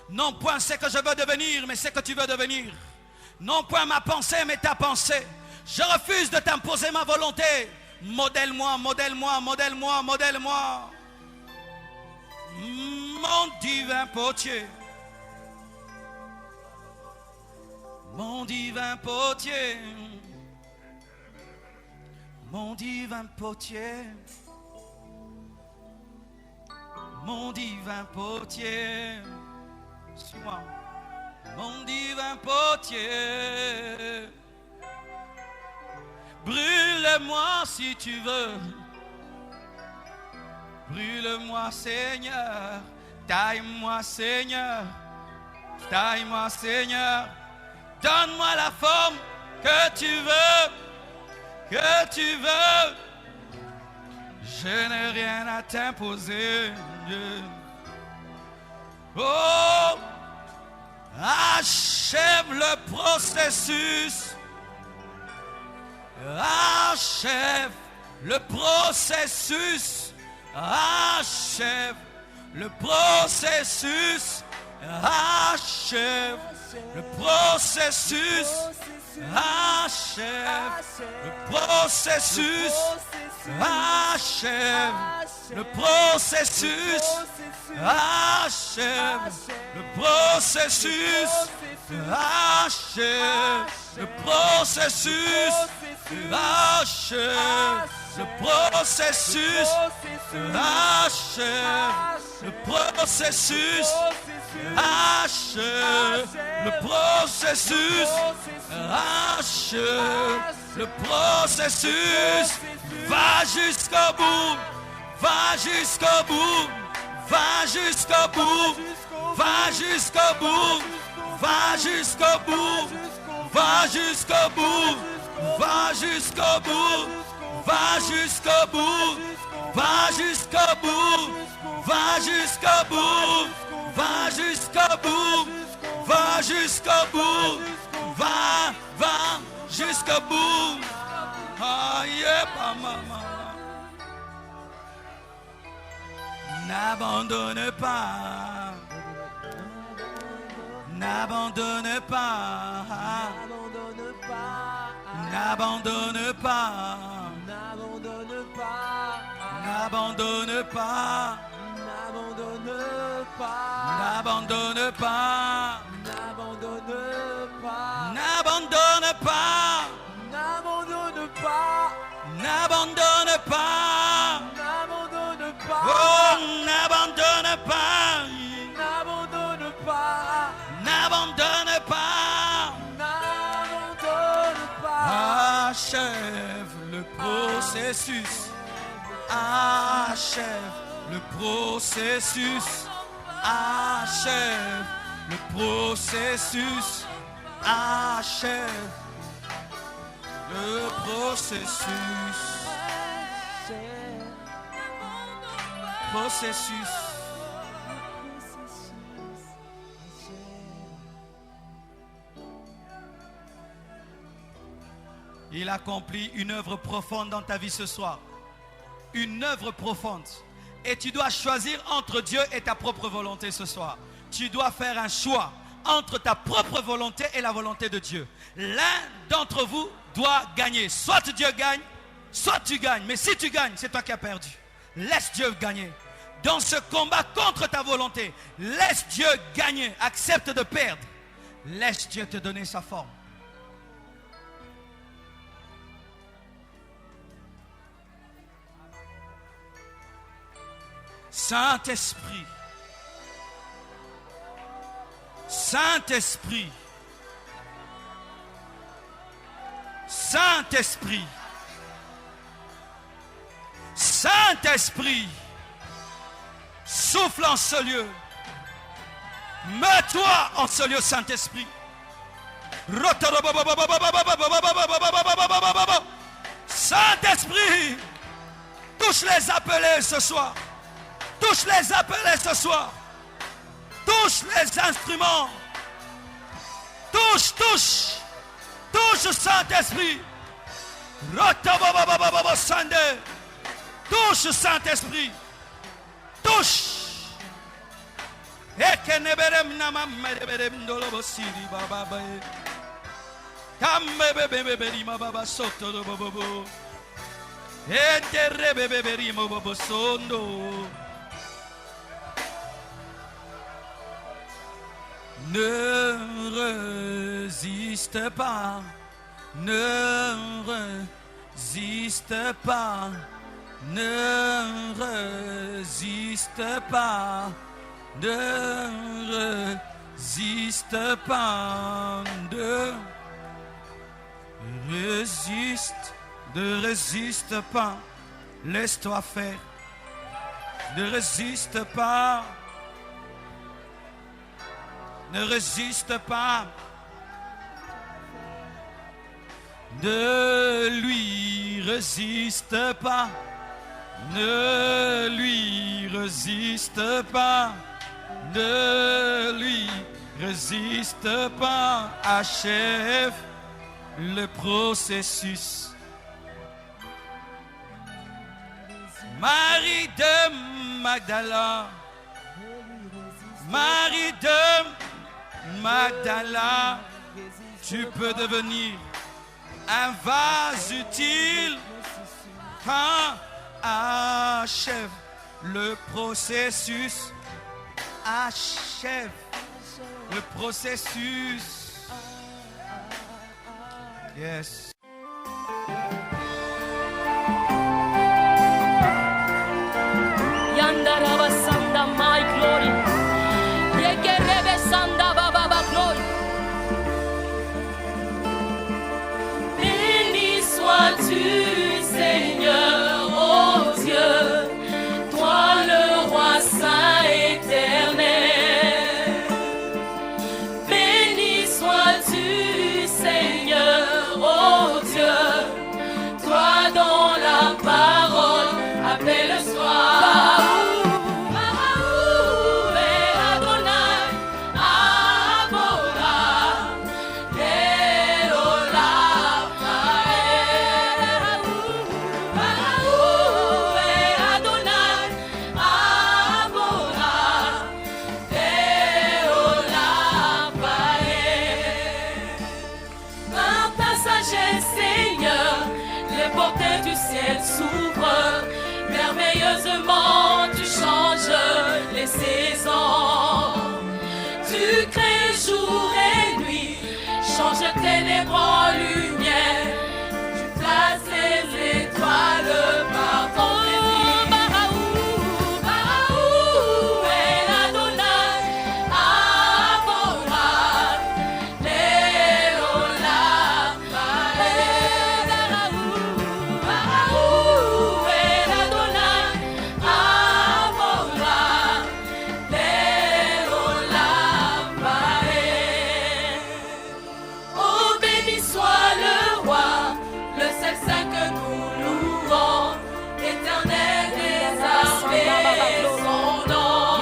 Non point ce que je veux devenir, mais ce que tu veux devenir. Non point ma pensée, mais ta pensée. Je refuse de t'imposer ma volonté. Modèle-moi, modèle-moi, modèle-moi, modèle-moi. Mon divin potier. Mon divin potier. Mon divin potier. Mon divin potier. Suis-moi. Mon divin potier. Brûle-moi si tu veux. Brûle-moi, Seigneur. Taille-moi, Seigneur. Taille-moi, Seigneur. Donne-moi la forme que tu veux. Que tu veux. Je n'ai rien à t'imposer. Oh, achève le processus. Achève le processus. Achève le processus. Achève le processus. Achève le processus. Achève le processus. Achève le processus. Achève le processus. Achève le processus. Achève le processus. Achève le processus. Achève le processus. Va jusqu'au bout. Va jusqu'au bout. Va jusqu'au bout. Va jusqu'au bout. Va jusqu'au bout. Va jusqu'au bout. Va jusqu'au bout. Va jusqu'au bout. Va jusqu'au bout. Va jusqu'au bout. Va jusqu'au bout. Va jusqu'au bout. Va jusqu'au bout. Ah, yeah, maman. N'abandonne pas. N'abandonne pas. N'abandonne pas. N'abandonne pas. N'abandonne pas. N'abandonne pas. N'abandonne pas. N'abandonne pas. N'abandonne pas. N'abandonne pas. N'abandonne pas. N'abandonne pas. Oh, n'abandonne pas. N'abandonne pas. N'abandonne pas. N'abandonne pas. Achève le processus. Achève le processus. Achève le processus. Achève le processus. Processus. Il accomplit une œuvre profonde dans ta vie ce soir. Une œuvre profonde. Et tu dois choisir entre Dieu et ta propre volonté ce soir. Tu dois faire un choix entre ta propre volonté et la volonté de Dieu. L'un d'entre vous doit gagner. Soit Dieu gagne, soit tu gagnes. Mais si tu gagnes, c'est toi qui as perdu. Laisse Dieu gagner. Dans ce combat contre ta volonté, laisse Dieu gagner. Accepte de perdre. Laisse Dieu te donner sa forme. Saint-Esprit, Saint-Esprit, Saint-Esprit, Saint-Esprit, souffle en ce lieu, Mets-toi en ce lieu, Saint-Esprit. Saint-Esprit, touche les appelés ce soir. Touche les appelés ce soir. Touche les instruments. Touche, touche. Touche, Saint-Esprit. Touche, Saint-Esprit. Touche. Ne résiste pas, ne résiste pas, ne résiste pas, ne résiste pas, ne résiste pas, laisse-toi faire, ne résiste pas. Ne résiste pas. Ne lui résiste pas. Ne lui résiste pas. Ne lui résiste pas. Achève le processus. Marie de Magdala. Marie de Magdala, tu peux devenir un vase utile quand achève le processus. Achève le processus. Yes. Yandaraba Sanda, my glory. Yekerebe Sanda, Baba glory. Béni sois-tu, Seigneur, oh Dieu, toi le roi saint éternel. Béni sois-tu, Seigneur, oh Dieu, toi dont la parole appelle le soir. S'ouvre, merveilleusement tu changes les saisons. Tu crées jour et nuit, changes ténèbres en lumière. Tu places les étoiles par ton plaisir. Son nom,